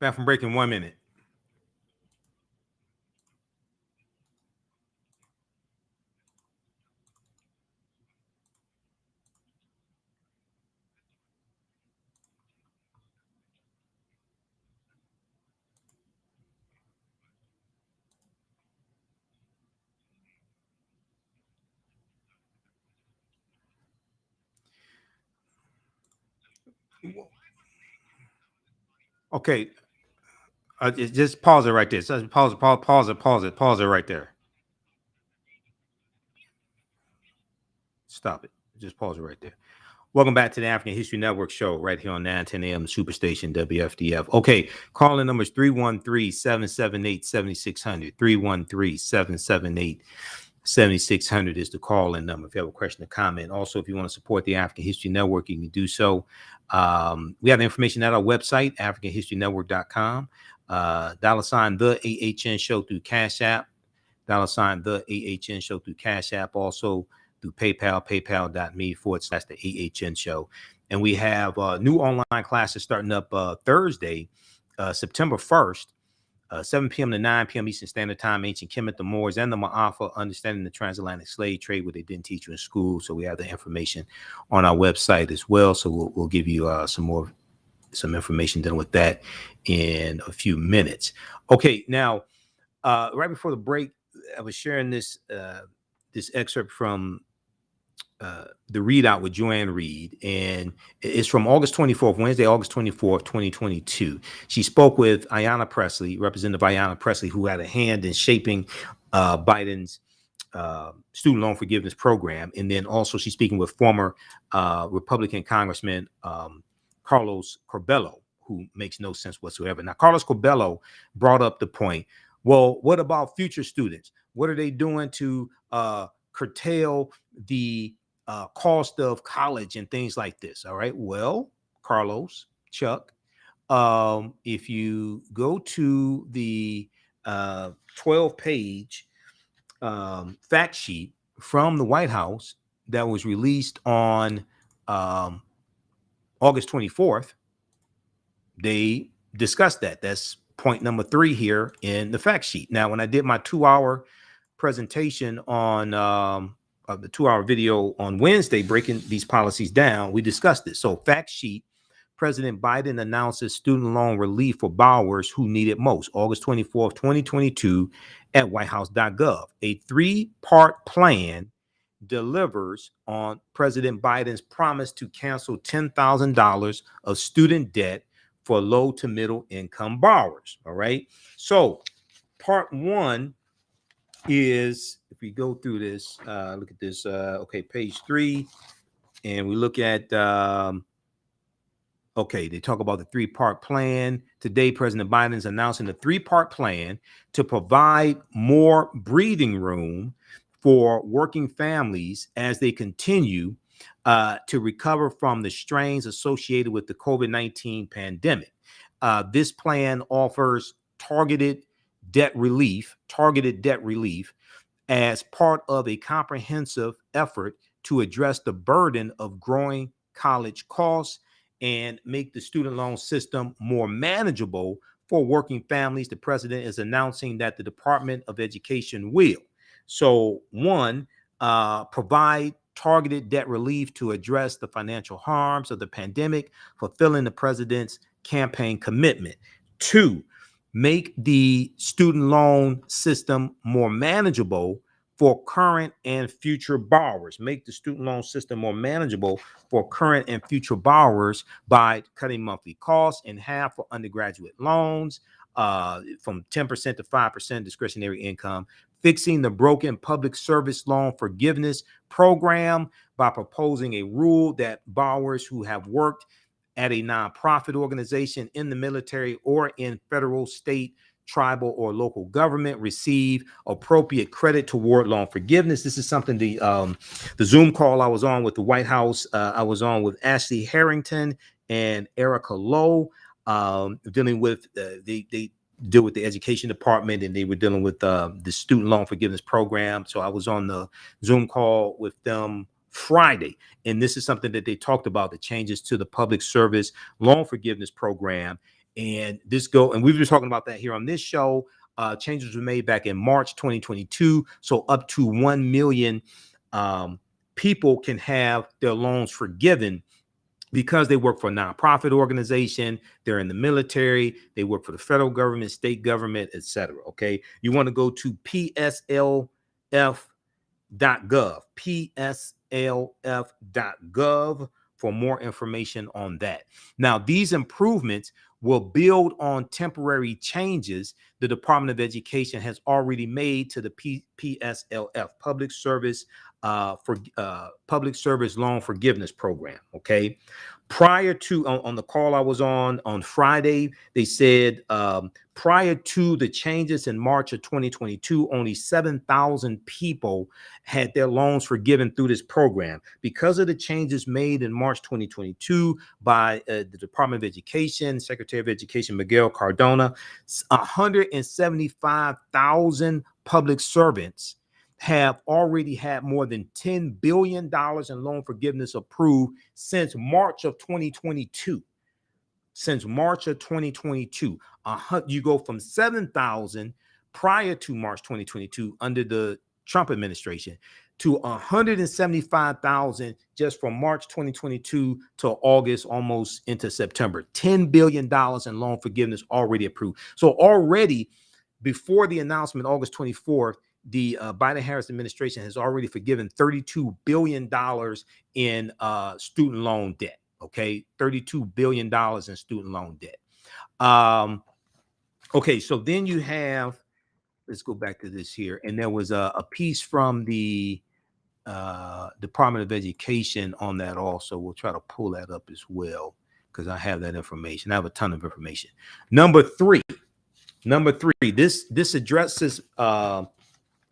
Bathroom break in 1 minute. Okay. Just pause it right there. So pause it right there. Stop it. Just pause it right there. Welcome back to the African History Network show right here on 910 AM Superstation WFDF. Okay, calling number is 313-778-7600. 313-778-7600 is the call-in number if you have a question or comment. Also, if you want to support the African History Network, you can do so. We have the information at our website, AfricanHistoryNetwork.com. $ the AHN show through Cash App. $ the AHN show through Cash App. Also, through PayPal, paypal.me/the AHN show. And we have new online classes starting up Thursday, September 1st, 7 p.m. to 9 p.m. Eastern Standard Time, Ancient Kemet, the Moors, and the Ma'afa, Understanding the Transatlantic Slave Trade, what they didn't teach you in school. So we have the information on our website as well. So we'll give you some information dealing with that in a few minutes. Okay, now, right before the break, I was sharing this excerpt from the readout with Joanne Reed, and it's from August 24th, Wednesday, August 24th, 2022. She spoke with Ayanna Pressley, Representative Ayanna Pressley, who had a hand in shaping Biden's student loan forgiveness program. And then also she's speaking with former Republican Congressman Carlos Corbello, who makes no sense whatsoever. Now, Carlos Corbello brought up the point, well, what about future students? What are they doing to curtail the cost of college and things like this? All right. Well, Carlos, Chuck, if you go to the 12-page fact sheet from the White House that was released on August 24th, they discussed that. That's point number 3 here in the fact sheet. Now, when I did my 2-hour presentation on the 2-hour video on Wednesday, breaking these policies down, we discussed this. So fact sheet, President Biden announces student loan relief for borrowers who need it most, August 24th, 2022 at whitehouse.gov. A 3-part plan delivers on President Biden's promise to cancel $10,000 of student debt for low to middle income borrowers. All right. So part 1 is, if we go through this, look at this, okay, page 3, and we look at, okay, they talk about the 3-part plan. Today, President Biden is announcing the 3-part plan to provide more breathing room for working families as they continue to recover from the strains associated with the COVID-19 pandemic. This plan offers targeted debt relief as part of a comprehensive effort to address the burden of growing college costs and make the student loan system more manageable for working families. The president is announcing that the Department of Education will. So 1, provide targeted debt relief to address the financial harms of the pandemic, fulfilling the president's campaign commitment. 2, make the student loan system more manageable for current and future borrowers. Make the student loan system more manageable for current and future borrowers by cutting monthly costs in half for undergraduate loans, from 10% to 5% discretionary income, fixing the broken public service loan forgiveness program by proposing a rule that borrowers who have worked at a nonprofit organization, in the military, or in federal, state, tribal, or local government receive appropriate credit toward loan forgiveness. This is something the Zoom call I was on with the White House, I was on with Ashley Harrington and Erica Lowe, dealing with they deal with the education department, and they were dealing with the student loan forgiveness program. So I was on the Zoom call with them Friday, and this is something that they talked about, the changes to the public service loan forgiveness program. And we've been talking about that here on this show. Changes were made back in March 2022. So up to 1 million people can have their loans forgiven because they work for a nonprofit organization, they're in the military, they work for the federal government, state government, etc. Okay. You want to go to pslf.gov, pslf.gov for more information on that. Now, these improvements will build on temporary changes the Department of Education has already made to the PSLF, Public Service Public Service Loan Forgiveness Program. Okay. Prior to on the call I was on Friday, they said prior to the changes in March of 2022, only 7,000 people had their loans forgiven through this program. Because of the changes made in March 2022 by the Department of Education, Secretary of Education Miguel Cardona, 175,000 public servants have already had more than $10 billion in loan forgiveness approved since March of 2022. Since March of 2022, you go from 7,000 prior to March 2022 under the Trump administration to 175,000 just from March 2022 to August, almost into September. $10 billion in loan forgiveness already approved. So already before the announcement, August 24th, the Biden-Harris administration has already forgiven $32 billion in student loan debt. Okay, $32 billion in student loan debt. Okay, so then you have, let's go back to this here. And there was a piece from the Department of Education on that also. We'll try to pull that up as well, because I have that information. I have a ton of information. Number three, this addresses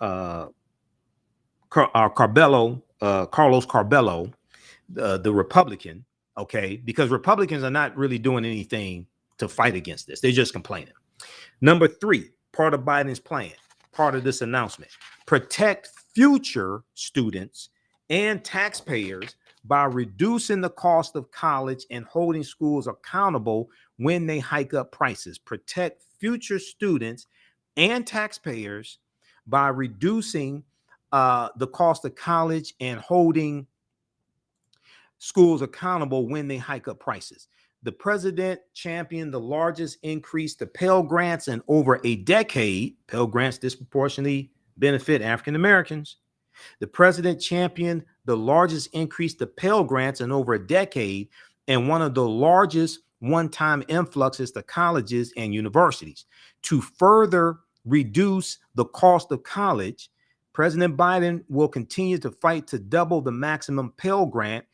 Carlos Carbello, the Republican, okay, because Republicans are not really doing anything to fight against this. They're just complaining. Number three, part of Biden's plan, part of this announcement, protect future students and taxpayers by reducing the cost of college and holding schools accountable when they hike up prices. Protect future students and taxpayers by reducing the cost of college and holding schools accountable when they hike up prices. The president championed the largest increase to Pell Grants in over a decade. Pell Grants disproportionately benefit African Americans. The president championed the largest increase to Pell Grants in over a decade and one of the largest one-time influxes to colleges and universities. To further reduce the cost of college, President Biden will continue to fight to double the maximum Pell Grant,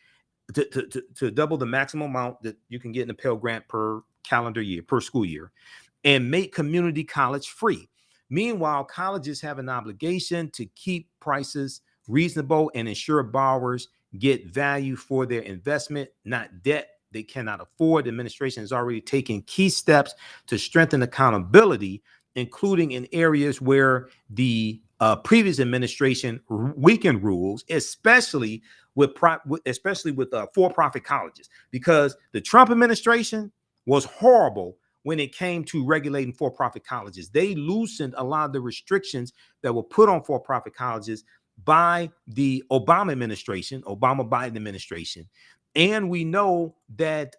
to double the maximum amount that you can get in a Pell Grant per calendar year, per school year, and make community college free. Meanwhile, colleges have an obligation to keep prices reasonable and ensure borrowers get value for their investment, not debt they cannot afford. The administration has already taken key steps to strengthen accountability, including in areas where the previous administration weakened rules, especially with for-profit colleges, because the Trump administration was horrible when it came to regulating for-profit colleges. They loosened a lot of the restrictions that were put on for-profit colleges by the Obama administration, Obama-Biden administration. And we know that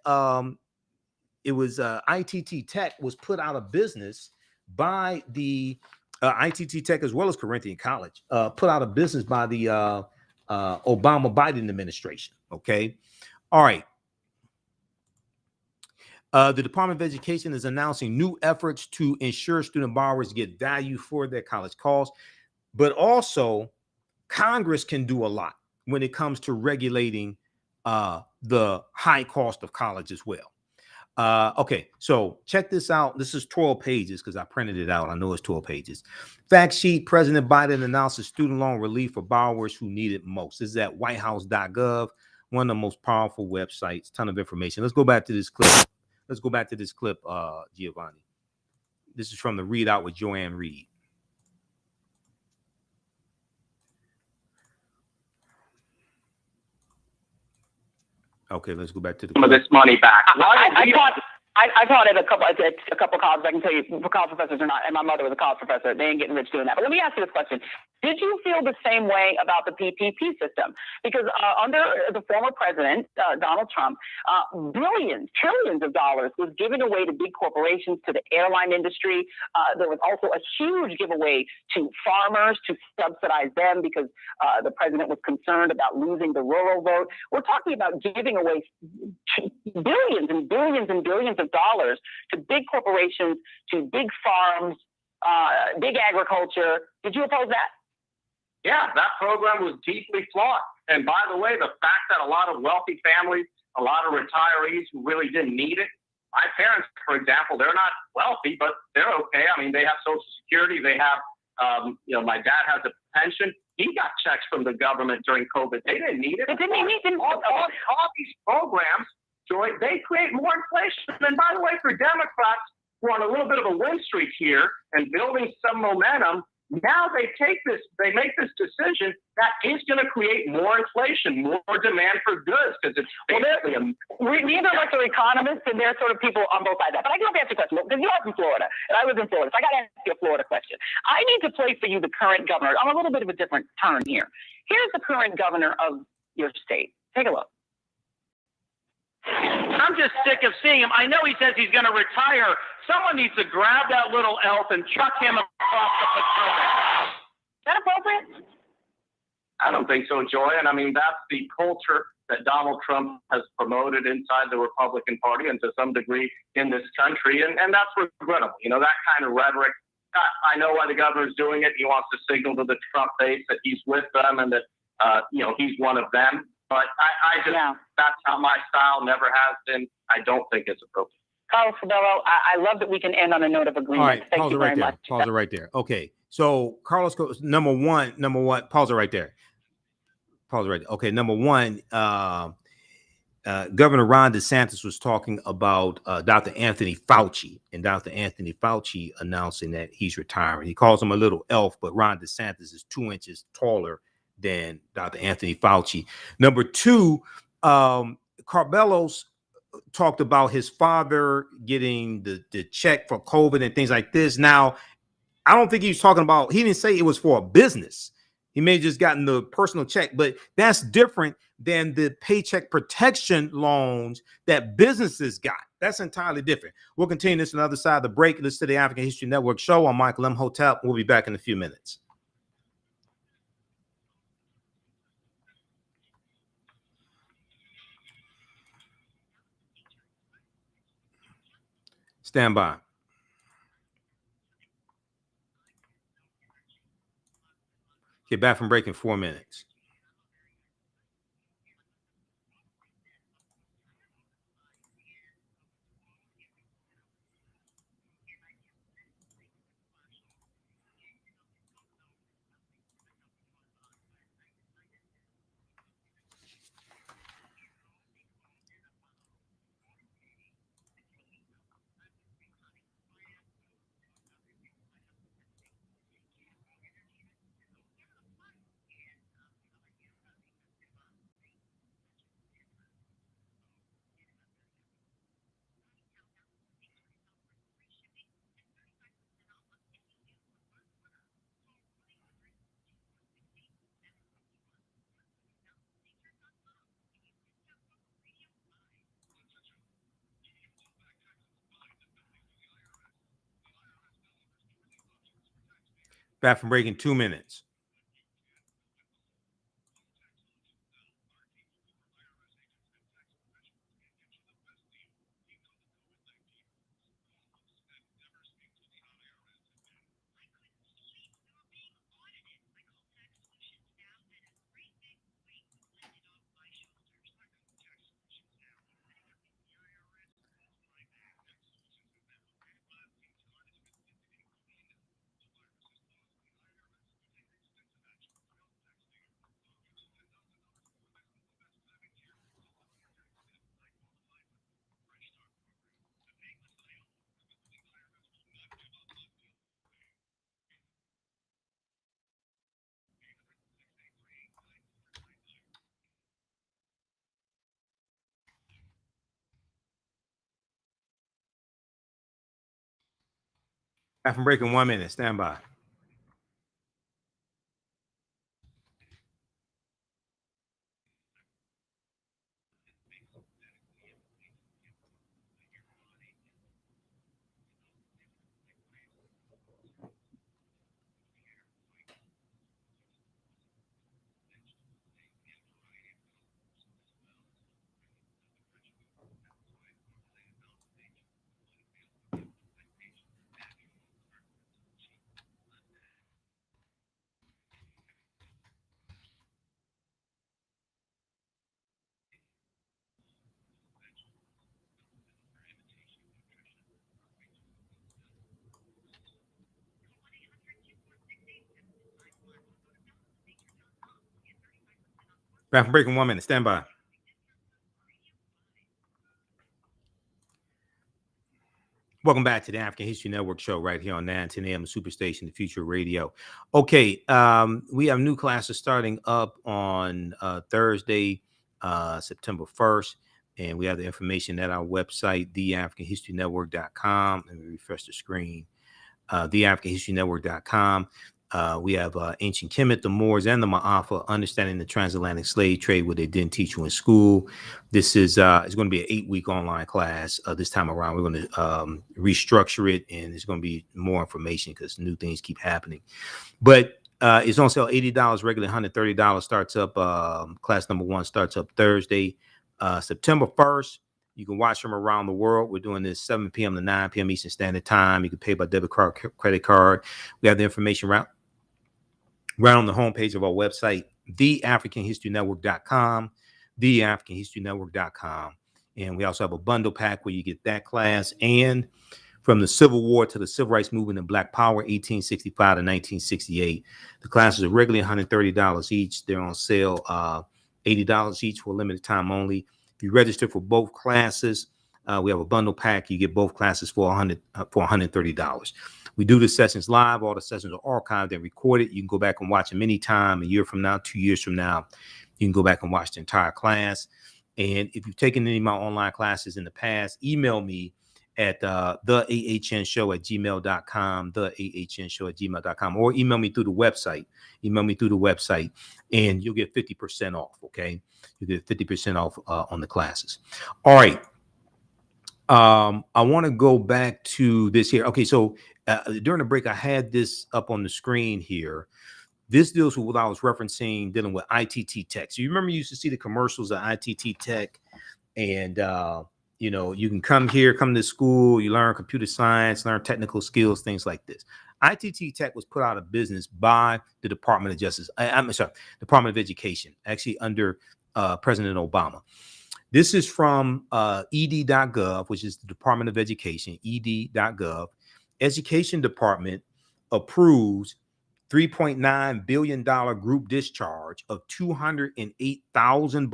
it was ITT Tech was put out of business by the ITT Tech, as well as Corinthian College, put out of business by the Obama-Biden administration. Okay. All right. The Department of Education is announcing new efforts to ensure student borrowers get value for their college costs. but also Congress can do a lot when it comes to regulating the high cost of college as well. Okay, so check this out. This is 12 pages because I printed it out. I know it's 12 pages. Fact sheet: President Biden announces student loan relief for borrowers who need it most. This is at whitehouse.gov, one of the most powerful websites. Ton of information. Let's go back to this clip. Giovanni. This is from the Readout with Joanne Reed. Okay, let's go back to the some of this money back. I taught at a couple colleges. I can tell you, college professors are not, and my mother was a college professor. They ain't getting rich doing that. But let me ask you this question: did you feel the same way about the PPP system? Because under the former president, Donald Trump, billions, trillions of dollars was given away to big corporations, to the airline industry. There was also a huge giveaway to farmers to subsidize them because the president was concerned about losing the rural vote. We're talking about giving away billions and billions and billions of dollars to big corporations, to big farms, big agriculture. Did you oppose that? Yeah, that program was deeply flawed. And by the way, the fact that a lot of wealthy families, a lot of retirees who really didn't need it, my parents, for example, they're not wealthy, but they're okay. I mean, they have Social Security. They have, my dad has a pension. He got checks from the government during COVID. They didn't need it. All these programs, Joy, they create more inflation. And by the way, for Democrats who are on a little bit of a win streak here and building some momentum, now they make this decision that is going to create more inflation, more demand for goods, because it's basically neither of us are economists, and there are sort of people on both sides of that. But I do have to ask you a question, because you are from Florida, and I was in Florida, so I got to ask you a Florida question. I need to play for you the current governor. I'm a little bit of a different turn here. Here's the current governor of your state. Take a look. I'm just sick of seeing him. I know he says he's going to retire. Someone needs to grab that little elf and chuck him across the Potomac. Is that appropriate? I don't think so, Joy. And I mean, that's the culture that Donald Trump has promoted inside the Republican Party and to some degree in this country. And that's regrettable. That kind of rhetoric. I know why the governor's doing it. He wants to signal to the Trump base that he's with them and that, he's one of them. But that's not my style, never has been. I don't think it's appropriate. Carlos Cabello, I love that we can end on a note of agreement. All right, Thank you very much. Pause it right there. Okay, so Carlos, number one, pause it right there. Okay, number one, Governor Ron DeSantis was talking about Dr. Anthony Fauci, and Dr. Anthony Fauci announcing that he's retiring. He calls him a little elf, but Ron DeSantis is 2 inches taller than Dr. Anthony Fauci. Number two, Carbelos talked about his father getting the check for COVID and things like this. Now, I don't think he was talking about, he didn't say it was for a business. He may have just gotten the personal check, but that's different than the paycheck protection loans that businesses got. That's entirely different. We'll continue this on the other side of the break. Listen to the African History Network show. I'm Michael Imhotep. We'll be back in a few minutes. Stand by. Get back from break in 4 minutes. Back from break in 2 minutes. Back from break in 1 minute. Stand by. Back from break in 1 minute. Stand by. Welcome back to the African History Network show right here on 910 AM Superstation, the Future Radio. Okay, we have new classes starting up on Thursday, September 1st, and we have the information at our website, TheAHNShow.com. Let me refresh the screen. TheAHNShow.com. We have Ancient Kemet, the Moors, and the Ma'afa, Understanding the Transatlantic Slave Trade, what they didn't teach you in school. This is it's going to be an 8-week online class. This time around, we're going to restructure it, and there's going to be more information because new things keep happening. But it's on sale $80, regular $130. Starts up, class number 1 starts up Thursday, September 1st. You can watch them around the world. We're doing this 7 p.m. to 9 p.m. Eastern Standard Time. You can pay by debit card, credit card. We have the information right on the homepage of our website, TheAfricanHistoryNetwork.com, TheAfricanHistoryNetwork.com. And we also have a bundle pack where you get that class and from the Civil War to the Civil Rights Movement and Black Power, 1865 to 1968. The classes are regularly $130 each. They're on sale, $80 each for a limited time only. If you register for both classes, we have a bundle pack. You get both classes for $130. We do the sessions live. All the sessions are archived and recorded. You can go back and watch them anytime, a year from now, 2 years from now. You can go back and watch the entire class. And if you've taken any of my online classes in the past, email me at TheAHNShow@gmail.com, TheAHNShow@gmail.com, or email me through the website. And you'll get 50% off. Okay, you get 50% off on the classes. All right. I want to go back to this here. Okay, so during the break, I had this up on the screen here. This deals with what I was referencing, dealing with ITT Tech. So you remember you used to see the commercials at ITT Tech, and you can come here, come to school, you learn computer science, learn technical skills, things like this. ITT Tech was put out of business by the Department of Justice. Department of Education, actually under President Obama. This is from ed.gov, which is the Department of Education, ed.gov. Education Department approves $3.9 billion group discharge of 208,000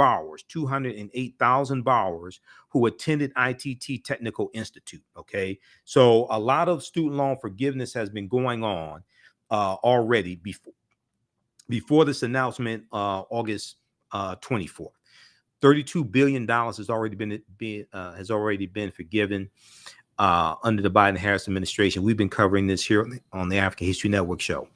borrowers who attended ITT Technical Institute. Okay, so a lot of student loan forgiveness has been going on already before this announcement, August 24th. $32 billion has already been forgiven under the Biden-Harris administration. We've been covering this here on the African History Network show.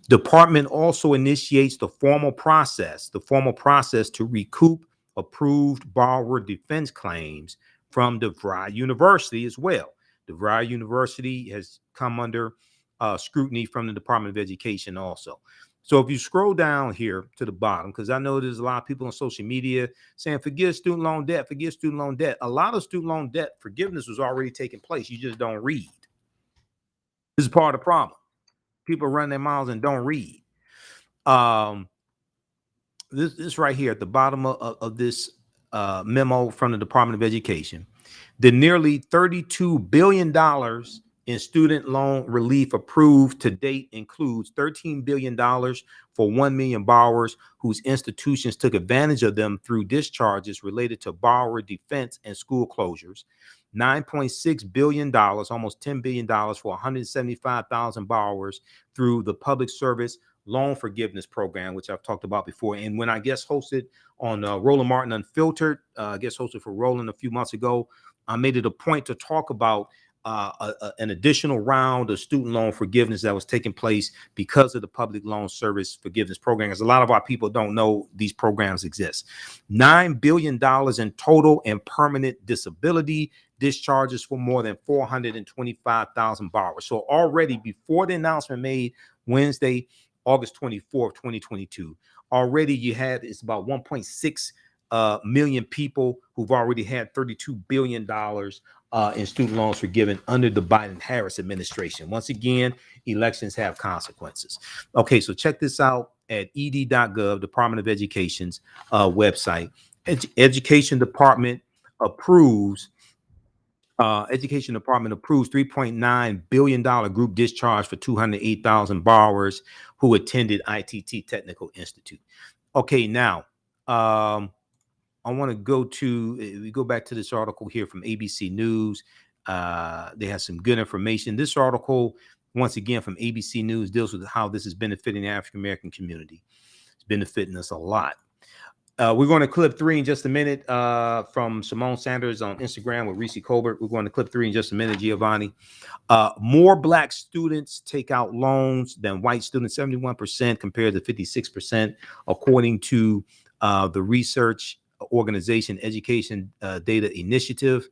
Department also initiates the formal process to recoup approved borrower defense claims from DeVry University as well. DeVry University has come under scrutiny from the Department of Education also. So if you scroll down here to the bottom, because I know there's a lot of people on social media saying, forgive student loan debt, forgive student loan debt. A lot of student loan debt forgiveness was already taking place. You just don't read. This is part of the problem. People run their mouths and don't read. This right here at the bottom of this memo from the Department of Education, the nearly $32 billion in student loan relief approved to date includes $13 billion for 1 million borrowers whose institutions took advantage of them through discharges related to borrower defense and school closures, $9.6 billion, almost $10 billion for 175,000 borrowers through the Public Service Loan Forgiveness Program, which I've talked about before. And when I guest hosted on Roland Martin Unfiltered, guest hosted for Roland a few months ago, I made it a point to talk about an additional round of student loan forgiveness that was taking place because of the public loan service forgiveness program. Because a lot of our people don't know these programs exist. $9 billion in total and permanent disability discharges for more than 425,000 borrowers. So already before the announcement made Wednesday, August 24th, 2022, already you had, it's about 1.6 million people who've already had $32 billion in student loans forgiven under the Biden-Harris administration. Once again, elections have consequences. Okay, so check this out at ed.gov, Department of Education's website. Education Department approves $3.9 billion group discharge for 208,000 borrowers who attended ITT Technical Institute. Okay, now I want to go back to this article here from ABC News. They have some good information. This article, once again, from ABC News, deals with how this is benefiting the African-American community. It's benefiting us a lot. We're going to clip 3 in just a minute from Simone Sanders on Instagram with Reese Colbert. We're going to clip 3 in just a minute, Giovanni. More Black students take out loans than white students, 71% compared to 56%, according to the research organization Education Data Initiative.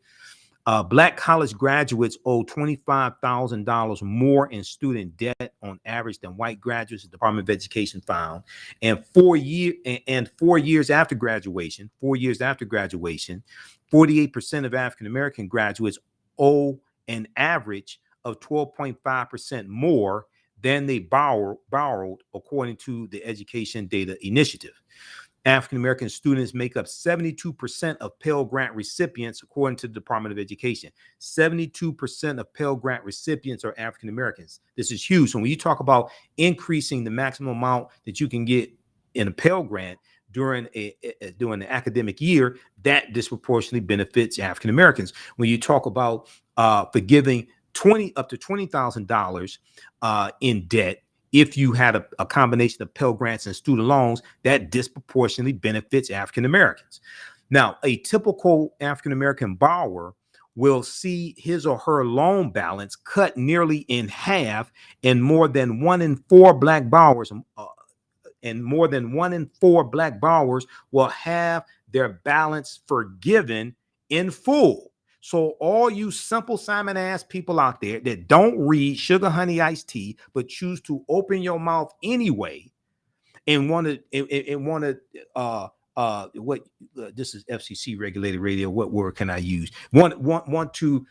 Black college graduates owe $25,000 more in student debt on average than white graduates, the Department of Education found. And 4 years after graduation, 48% of African American graduates owe an average of 12.5% more than they borrowed, according to the Education Data Initiative. African-American students make up 72% of Pell Grant recipients, according to the Department of Education. 72% of Pell Grant recipients are African-Americans. This is huge. So when you talk about increasing the maximum amount that you can get in a Pell Grant during the academic year, that disproportionately benefits African-Americans. When you talk about forgiving up to $20,000 in debt, if you had a combination of Pell Grants and student loans, that disproportionately benefits African Americans. Now, a typical African American borrower will see his or her loan balance cut nearly in half, and more than 1 in 4 Black borrowers, will have their balance forgiven in full. So all you Simple Simon ass people out there that don't read Sugar Honey Iced Tea, but choose to open your mouth anyway and want to this is FCC regulated radio. What word can I use? Want to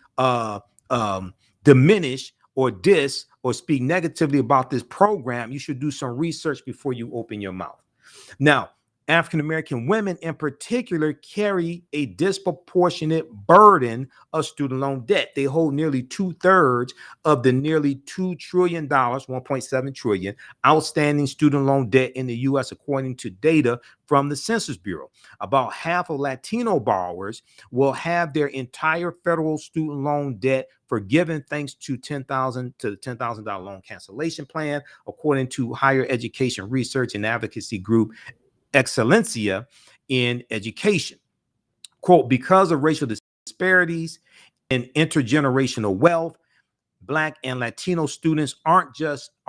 diminish or diss or speak negatively about this program, you should do some research before you open your mouth. Now, African-American women in particular carry a disproportionate burden of student loan debt. They hold nearly 2/3 of the nearly $2 trillion, 1.7 trillion outstanding student loan debt in the U.S., according to data from the Census Bureau. About half of Latino borrowers will have their entire federal student loan debt forgiven thanks to the $10,000 loan cancellation plan, according to higher education research and advocacy group Excellencia in Education. Quote, because of racial disparities and intergenerational wealth, Black and Latino students are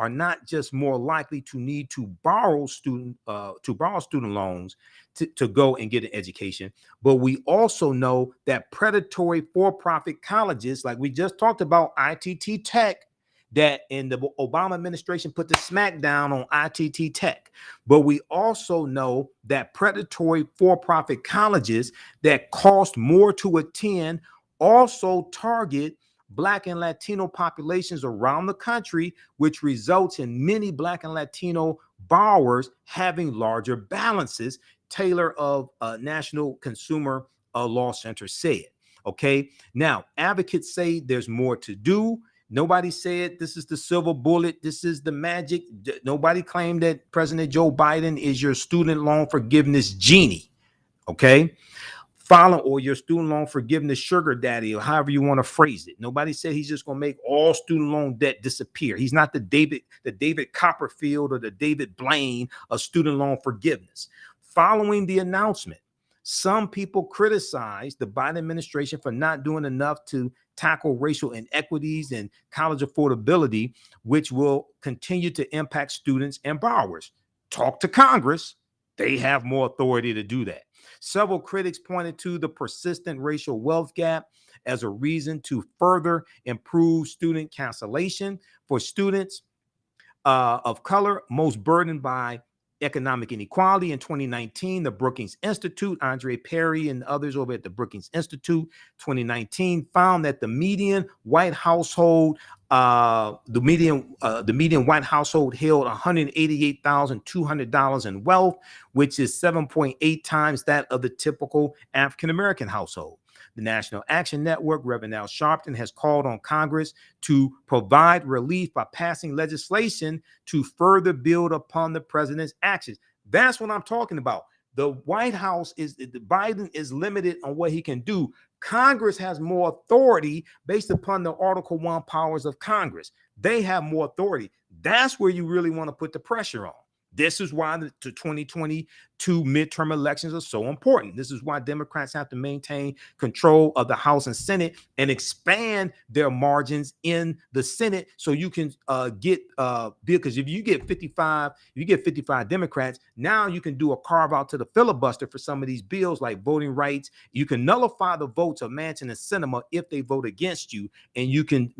not just more likely to need to borrow student loans to go and get an education, but we also know that predatory for-profit colleges, like we just talked about, ITT Tech, that in the Obama administration put the smackdown on ITT Tech. But we also know that predatory for-profit colleges that cost more to attend also target Black and Latino populations around the country, which results in many Black and Latino borrowers having larger balances, Taylor of National Consumer Law Center said. Okay, now advocates say there's more to do. Nobody said this is the silver bullet. This is the magic. Nobody claimed that President Joe Biden is your student loan forgiveness genie. Okay. Or your student loan forgiveness sugar daddy, or however you want to phrase it. Nobody said he's just going to make all student loan debt disappear. He's not the David Copperfield or the David Blaine of student loan forgiveness. Following the announcement, some people criticized the Biden administration for not doing enough to tackle racial inequities and college affordability, which will continue to impact students and borrowers. Talk to Congress. They have more authority to do that. Several critics pointed to the persistent racial wealth gap as a reason to further improve student cancellation for students of color most burdened by economic inequality. In 2019, the Brookings Institute, Andre Perry and others over at the Brookings Institute, 2019, found that the median white household, the median white household held $188,200 in wealth, which is 7.8 times that of the typical African-American household. The National Action Network, Reverend Al Sharpton, has called on Congress to provide relief by passing legislation to further build upon the president's actions. That's what I'm talking about. The White House Biden is limited on what he can do. Congress has more authority based upon the Article 1 powers of Congress. They have more authority. That's where you really want to put the pressure on. This is why the 2022 midterm elections are so important. This is why Democrats have to maintain control of the House and Senate and expand their margins in the Senate so you can get because if you get 55 Democrats, now you can do a carve out to the filibuster for some of these bills like voting rights. You can nullify the votes of Manchin and Sinema if they vote against you, and you can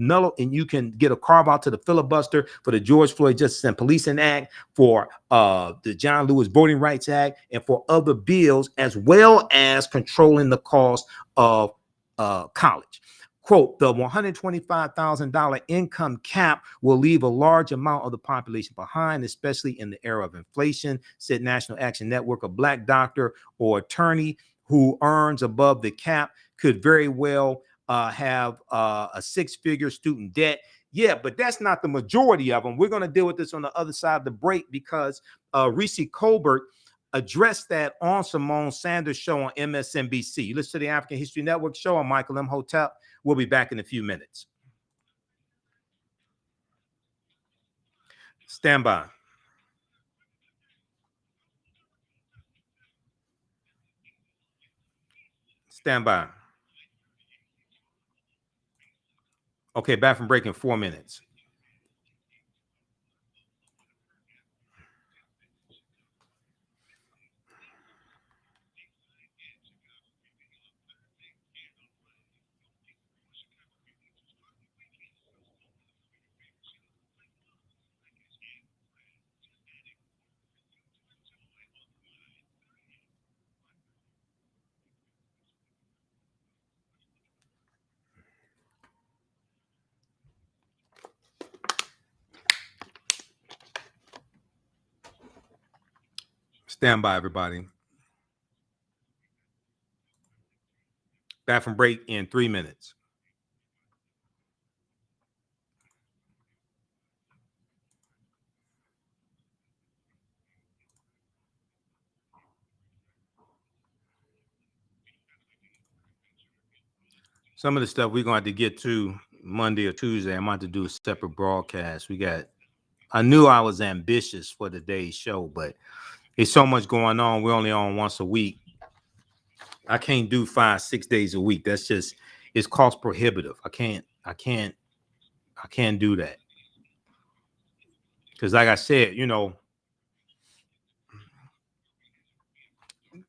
get a carve out to the filibuster for the George Floyd Justice and Policing Act, for the John Lewis Voting Rights Act, and for other bills, as well as controlling the cost of college. Quote, the $125,000 income cap will leave a large amount of the population behind, especially in the era of inflation, said National Action Network. A Black doctor or attorney who earns above the cap could very well have a six-figure student debt. Yeah, but that's not the majority of them. We're going to deal with this on the other side of the break because Reese Colbert addressed that on Simone Sanders' show on MSNBC. You listen to the African History Network show. I'm Michael Imhotep. We'll be back in a few minutes. Stand by. Stand by. Okay, back from break in 4 minutes. Stand by, everybody. Back from break in 3 minutes. Some of the stuff we're going to have to get to Monday or Tuesday. I'm going to do a separate broadcast. I knew I was ambitious for today's show, but there's so much going on. We're only on once a week. I can't do 5-6 days a week. That's just, it's cost prohibitive. I can't do that. Because like I said, the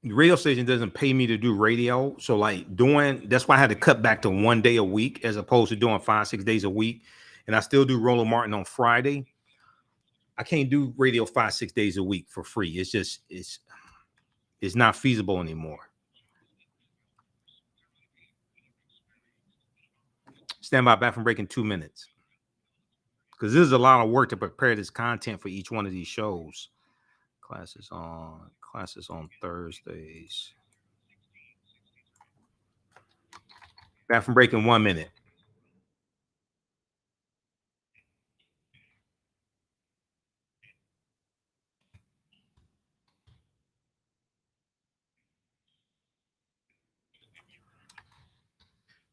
radio station doesn't pay me to do radio. So that's why I had to cut back to 1 day a week as opposed to doing 5-6 days a week. And I still do Roland Martin on Friday. I can't do radio 5-6 days a week for free. It's just, it's not feasible anymore. Stand by, back from break in 2 minutes. Because this is a lot of work to prepare this content for each one of these shows. Classes on Thursdays. Back from break in 1 minute.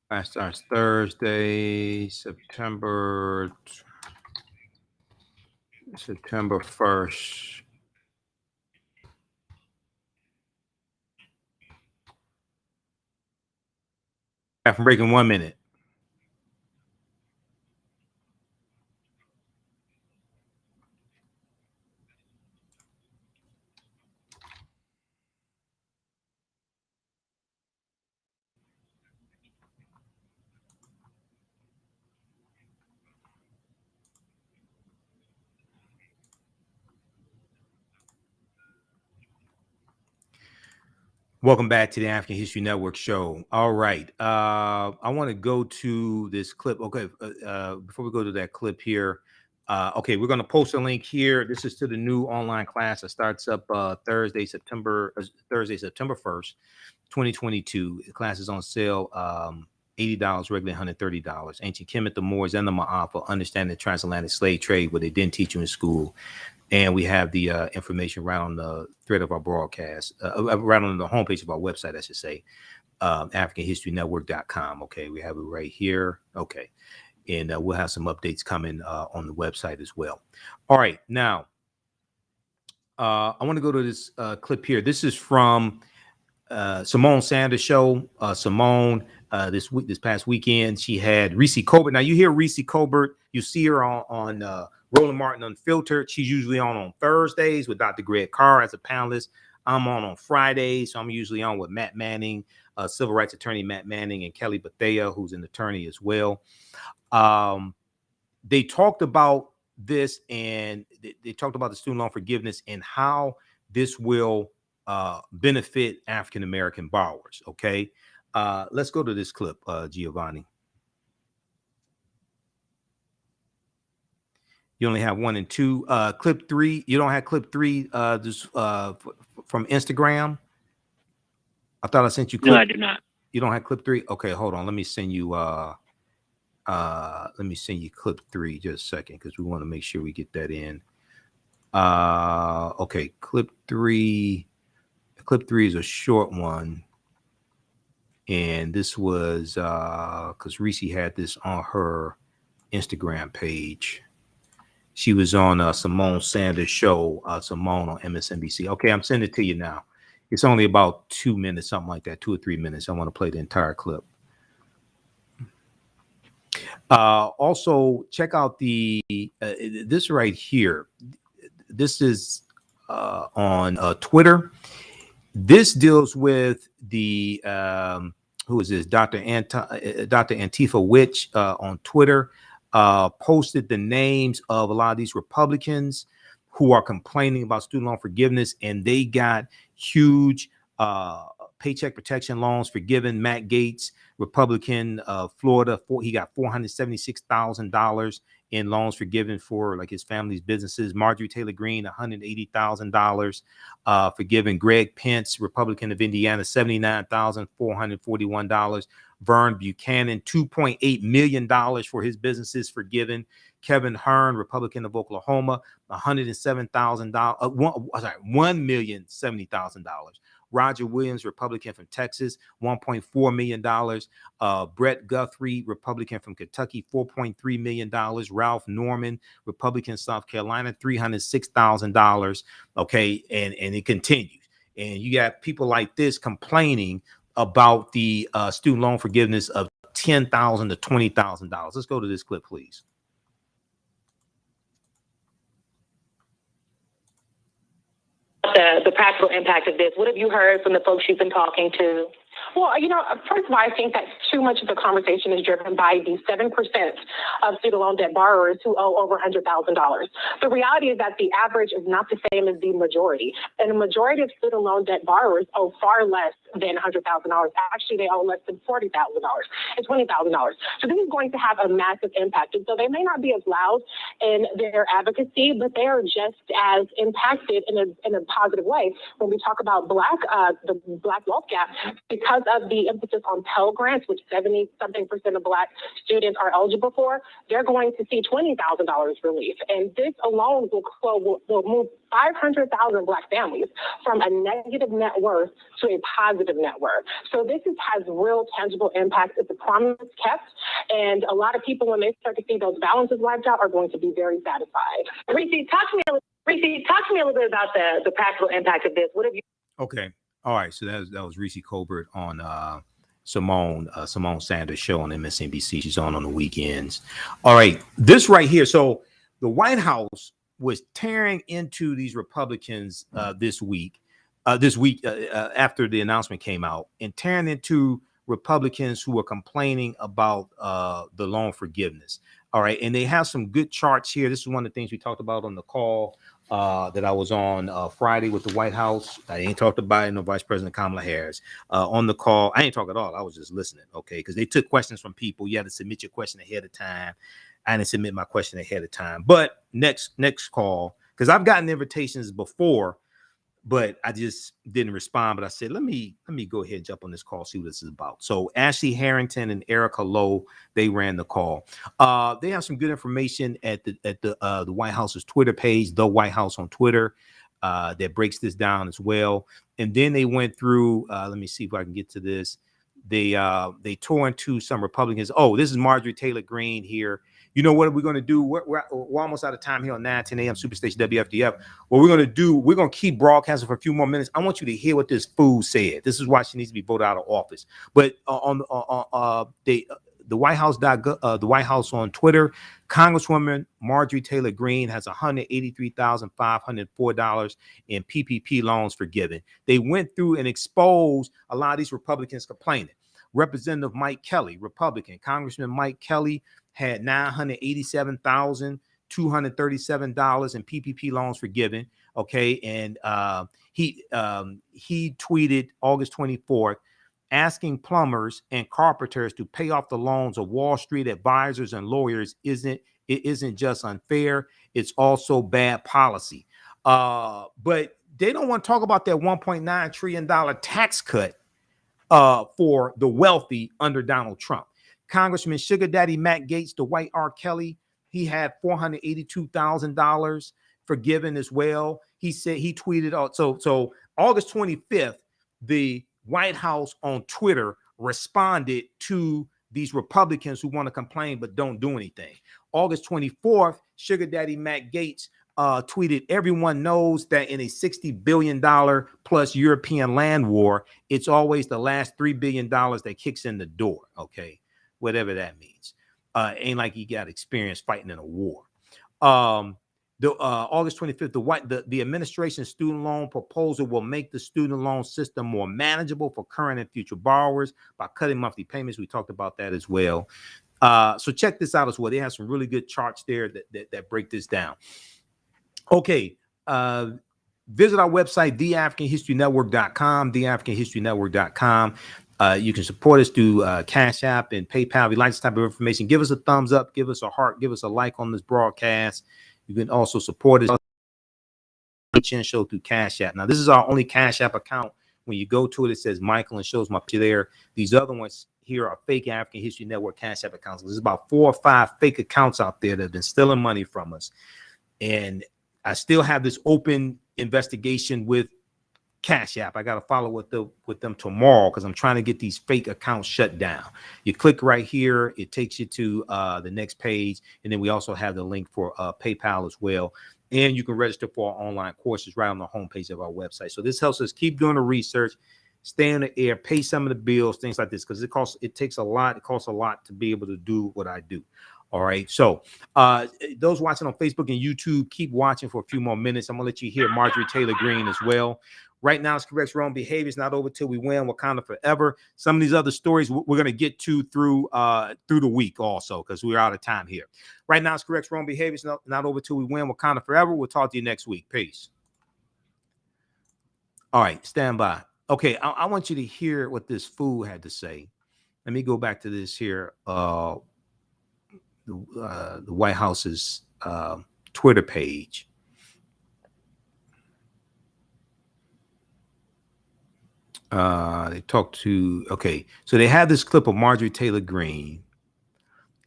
Class starts Thursday, September 1st. Back from break in 1 minute. Welcome back to the African History Network show. All right. I want to go to this clip. Okay. Before we go to that clip here, okay, we're going to post a link here. This is to the new online class that starts up Thursday, September 1st, 2022. The class is on sale. $80, regularly $130. Ancient Kemet, the Moors, and the Ma'afa, understanding the transatlantic slave trade, what they didn't teach you in school. And we have the information right on the thread of our broadcast, right on the homepage of our website, I should say, AfricanHistoryNetwork.com. Okay, we have it right here. Okay, and we'll have some updates coming on the website as well. All right, now I want to go to this clip here. This is from Simone Sanders show. Simone, this past weekend, she had Reese Colbert. Now you hear Reese Colbert, you see her on Roland Martin Unfiltered. She's usually on Thursdays with Dr. Greg Carr as a panelist. I'm on Fridays, so I'm usually on with Matt Manning, civil rights attorney Matt Manning, and Kelly Bethea, who's an attorney as well. They talked about this, and they talked about the student loan forgiveness and how this will benefit African American borrowers. Okay, let's go to this clip, Giovanni. You only have 1 and 2. Clip 3. You don't have clip 3. This from Instagram. I thought I sent you. Clip. No, I do not. You don't have clip 3. Okay, hold on. Let me send you. Let me send you clip 3 just a second, because we want to make sure we get that in. Okay, clip 3. Clip 3 is a short one, and this was because Reese had this on her Instagram page. She was on Simone Sanders show, Simone on MSNBC. Okay, I'm sending it to you now. It's only about 2 minutes, something like that, 2 or 3 minutes. I want to play the entire clip. Also, check out the this right here. This is on Twitter. This deals with the who is this? Dr. Antifa Witch on Twitter. Posted the names of a lot of these Republicans who are complaining about student loan forgiveness, and they got huge paycheck protection loans forgiven. Matt Gaetz, Republican, Florida, he got $476,000 in loans forgiven for like his family's businesses. Marjorie Taylor Greene, $180,000 forgiven. Greg Pence, Republican of Indiana, $79,441. Vern Buchanan, $2.8 million for his businesses forgiven. Kevin Hearn, Republican of Oklahoma, $1,070,000. Roger Williams, Republican from Texas, $1.4 million. Brett Guthrie, Republican from Kentucky, $4.3 million. Ralph Norman, Republican, South Carolina, $306,000. Okay, and it continues. And you got people like this complaining about the student loan forgiveness of $10,000 to $20,000. Let's go to this clip, please. The practical impact of this. What have you heard from the folks you've been talking to? Well, first of all, I think that too much of the conversation is driven by the 7% of student loan debt borrowers who owe over $100,000. The reality is that the average is not the same as the majority. And the majority of student loan debt borrowers owe far less than $100,000. Actually, they owe less than $40,000 and $20,000. So this is going to have a massive impact. And so they may not be as loud in their advocacy, but they are just as impacted in a positive way. When we talk about the Black wealth gap, because of the emphasis on Pell Grants, which 70-something% of Black students are eligible for, they're going to see $20,000 relief. And this alone will move 500,000 Black families from a negative net worth to a positive net worth. So this has real tangible impact. It's a promise kept. And a lot of people, when they start to see those balances wiped out, are going to be very satisfied. Reese, talk to me a little bit about the practical impact of this. What have you? Okay. All right. So that was Reese Colbert on Simone Sanders show on MSNBC. She's on the weekends. All right. This right here. So the White House was tearing into these Republicans this week after the announcement came out, and tearing into Republicans who were complaining about the loan forgiveness. All right. And they have some good charts here. This is one of the things we talked about on the call that I was on Friday with the White House. I ain't talked to Biden or Vice President Kamala Harris. On the call, I ain't talk at all. I was just listening, okay? Because they took questions from people. You had to submit your question ahead of time. I didn't submit my question ahead of time. But next call, because I've gotten invitations before, but I just didn't respond. But I said, let me go ahead and jump on this call, see what this is about. So Ashley Harrington and Erica Lowe, they ran the call. They have some good information at the White House's Twitter page, The White House on Twitter, that breaks this down as well. And then they went through. Let me see if I can get to this. They tore into some Republicans. Oh, this is Marjorie Taylor Greene here. You know what we're going to do? We're almost out of time here on 910 a.m. Superstation WFDF. What we're going to do, we're going to keep broadcasting for a few more minutes. I want you to hear what this fool said. This is why she needs to be voted out of office. But the White House the White House on Twitter, Congresswoman Marjorie Taylor Greene has $183,504 in PPP loans forgiven. They went through and exposed a lot of these Republicans complaining. Representative Mike Kelly, Republican, Congressman Mike Kelly had $987,237 in PPP loans forgiven. Okay, and he tweeted August 24th, asking plumbers and carpenters to pay off the loans of Wall Street advisors and lawyers isn't just unfair, it's also bad policy. But they don't want to talk about that $1.9 trillion tax cut for the wealthy under Donald Trump. Congressman Sugar Daddy Matt Gaetz, the white R. Kelly, he had $482,000 forgiven as well. He said, he tweeted out. So August 25th, the White House on Twitter responded to these Republicans who want to complain but don't do anything. August 24th, Sugar Daddy Matt Gaetz tweeted, everyone knows that in a $60 billion plus European land war, it's always the last $3 billion that kicks in the door. Okay, whatever that means. Ain't like he got experience fighting in a war. August 25th, the administration's student loan proposal will make the student loan system more manageable for current and future borrowers by cutting monthly payments. We talked about that as well. So check this out as well. They have some really good charts there that break this down. Okay, visit our website, TheAfricanHistoryNetwork.com, TheAfricanHistoryNetwork.com. You can support us through Cash App and PayPal. If you like this type of information, give us a thumbs up, give us a heart, give us a like on this broadcast. You can also support us show through Cash App. Now, this is our only Cash App account. When you go to it, it says Michael and shows my picture there. These other ones here are fake African History Network Cash App accounts. There's about 4 or 5 fake accounts out there that have been stealing money from us. And I still have this open investigation with Cash App. I got to follow with them tomorrow because I'm trying to get these fake accounts shut down. You click right here, it takes you to the next page, and then we also have the link for PayPal as well. And you can register for our online courses right on the homepage of our website. So this helps us keep doing the research, stay on the air, pay some of the bills, things like this, because it costs a lot to be able to do what I do. All right. So those watching on Facebook and YouTube, keep watching for a few more minutes. I'm gonna let you hear Marjorie Taylor Greene as well. Right now, it's correct wrong behavior. It's not over till we win. Wakanda forever. Some of these other stories we're going to get to through the week also, because we're out of time here. Right now, it's correct wrong behavior. It's not over till we win. Wakanda forever. We'll talk to you next week. Peace. All right, stand by. Okay, I want you to hear what this fool had to say. Let me go back to this here. The White House's Twitter page. They talked to, okay, so they had this clip of Marjorie Taylor Greene.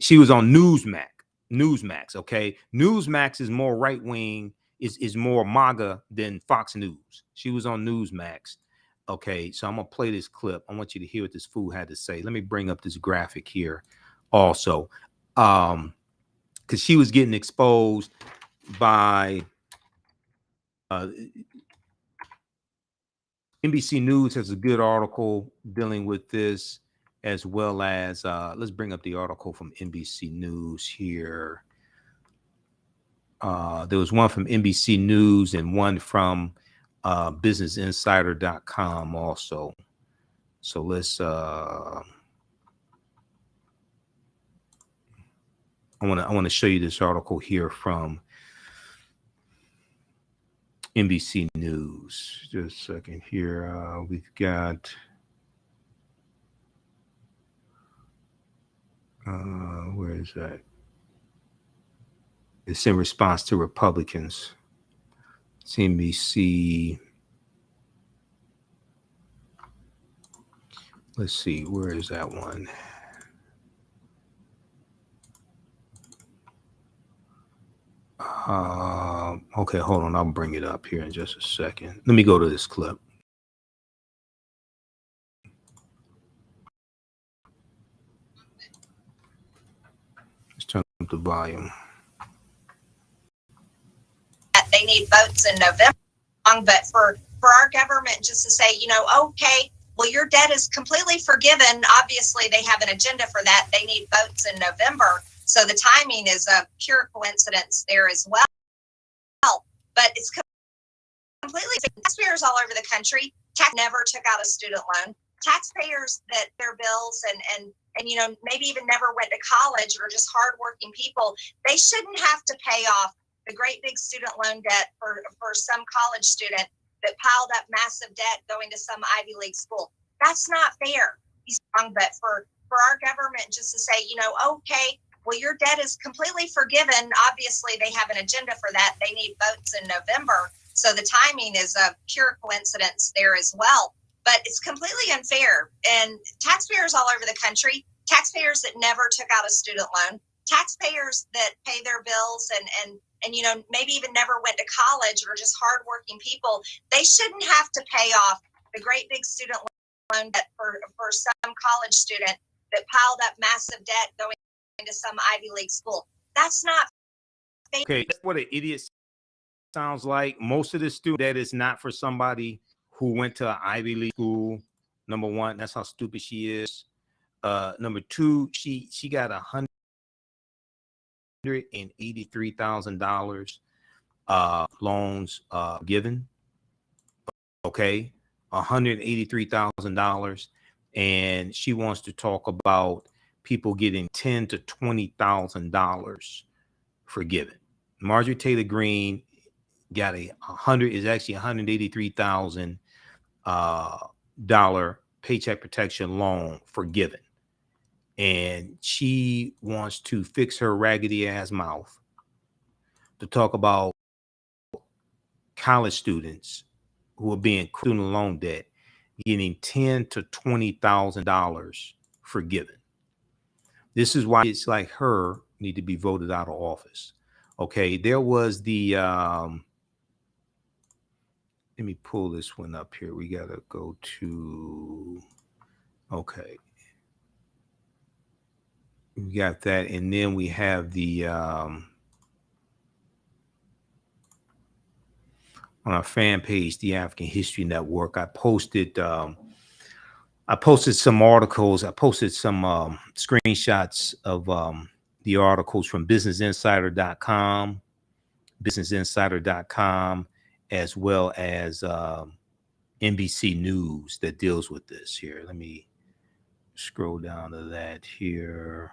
She was on Newsmax, okay? Newsmax is more right-wing, is more MAGA than Fox News. She was on Newsmax. Okay, so I'm gonna play this clip. I want you to hear what this fool had to say. Let me bring up this graphic here also. Because she was getting exposed by NBC News has a good article dealing with this, as well as let's bring up the article from NBC News here. There was one from NBC News and one from businessinsider.com also. So let's I want to show you this article here from NBC News. Just a second here. We've got where is that? It's in response to Republicans. CNBC. Let's see, where is that one? Okay, hold on. I'll bring it up here in just a second. Let me go to this clip. Let's turn up the volume. They need votes in November, but for our government just to say, okay, well, your debt is completely forgiven. Obviously, they have an agenda for that. They need votes in November. So the timing is a pure coincidence there as well. But it's completely taxpayers all over the country. Never took out a student loan. Taxpayers that their bills and maybe even never went to college or just hardworking people, they shouldn't have to pay off the great big student loan debt for some college student that piled up massive debt going to some Ivy League school. That's not fair. But for our government just to say, okay, well, your debt is completely forgiven. Obviously, they have an agenda for that. They need votes in November. So the timing is a pure coincidence there as well. But it's completely unfair. And taxpayers all over the country, taxpayers that never took out a student loan, taxpayers that pay their bills and maybe even never went to college or just hardworking people, they shouldn't have to pay off the great big student loan debt for some college student that piled up massive debt going to some Ivy League school. That's not fair. Okay, that's what an idiot sounds like. Most of this student debt is not for somebody who went to an Ivy League school. Number one, that's how stupid she is. Number two, she got $183,000 loans given. Okay, $183,000, and she wants to talk about people getting $10,000 to $20,000 forgiven. Marjorie Taylor Greene got $183,000 paycheck protection loan forgiven, and she wants to fix her raggedy ass mouth to talk about college students who are being student loan debt getting $10,000 to $20,000 forgiven. This is why it's like her need to be voted out of office. Okay, there was the let me pull this one up here. We gotta go to, okay, we got that, and then we have the on our fan page, the African History Network. I posted some articles. I posted some screenshots of the articles from businessinsider.com, as well as NBC News that deals with this here. Let me scroll down to that here.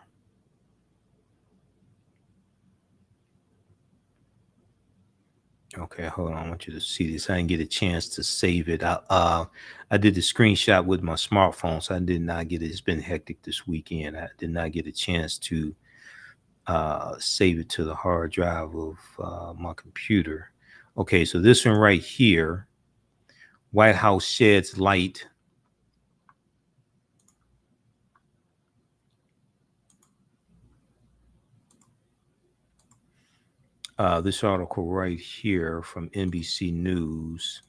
Okay, hold on. I want you to see this. I didn't get a chance to save it. I did the screenshot with my smartphone, so I did not get it. It's been hectic this weekend. I did not get a chance to save it to the hard drive of my computer. Okay, so this one right here, White House sheds light this article right here from NBC News.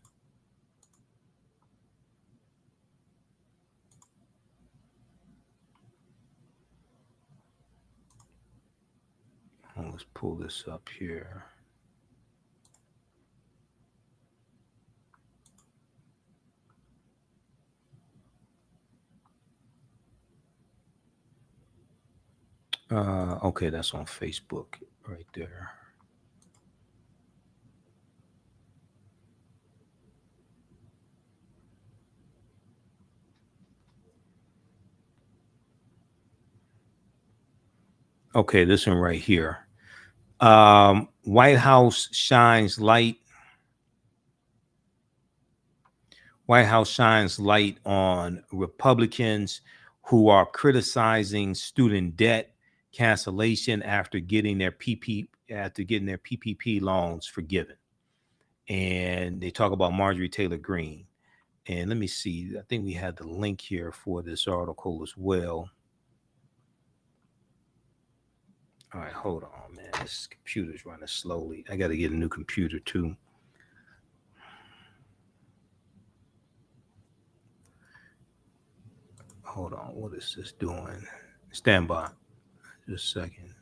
Let's pull this up here. Okay, that's on Facebook right there. Okay, this one right here. White House shines light White House shines light on Republicans who are criticizing student debt cancellation after getting their PPP loans forgiven. And they talk about Marjorie Taylor Greene. And let me see, I think we had the link here for this article as well. All right, hold on, man. This computer's running slowly. I got to get a new computer too. Hold on, what is this doing? Stand by just a second.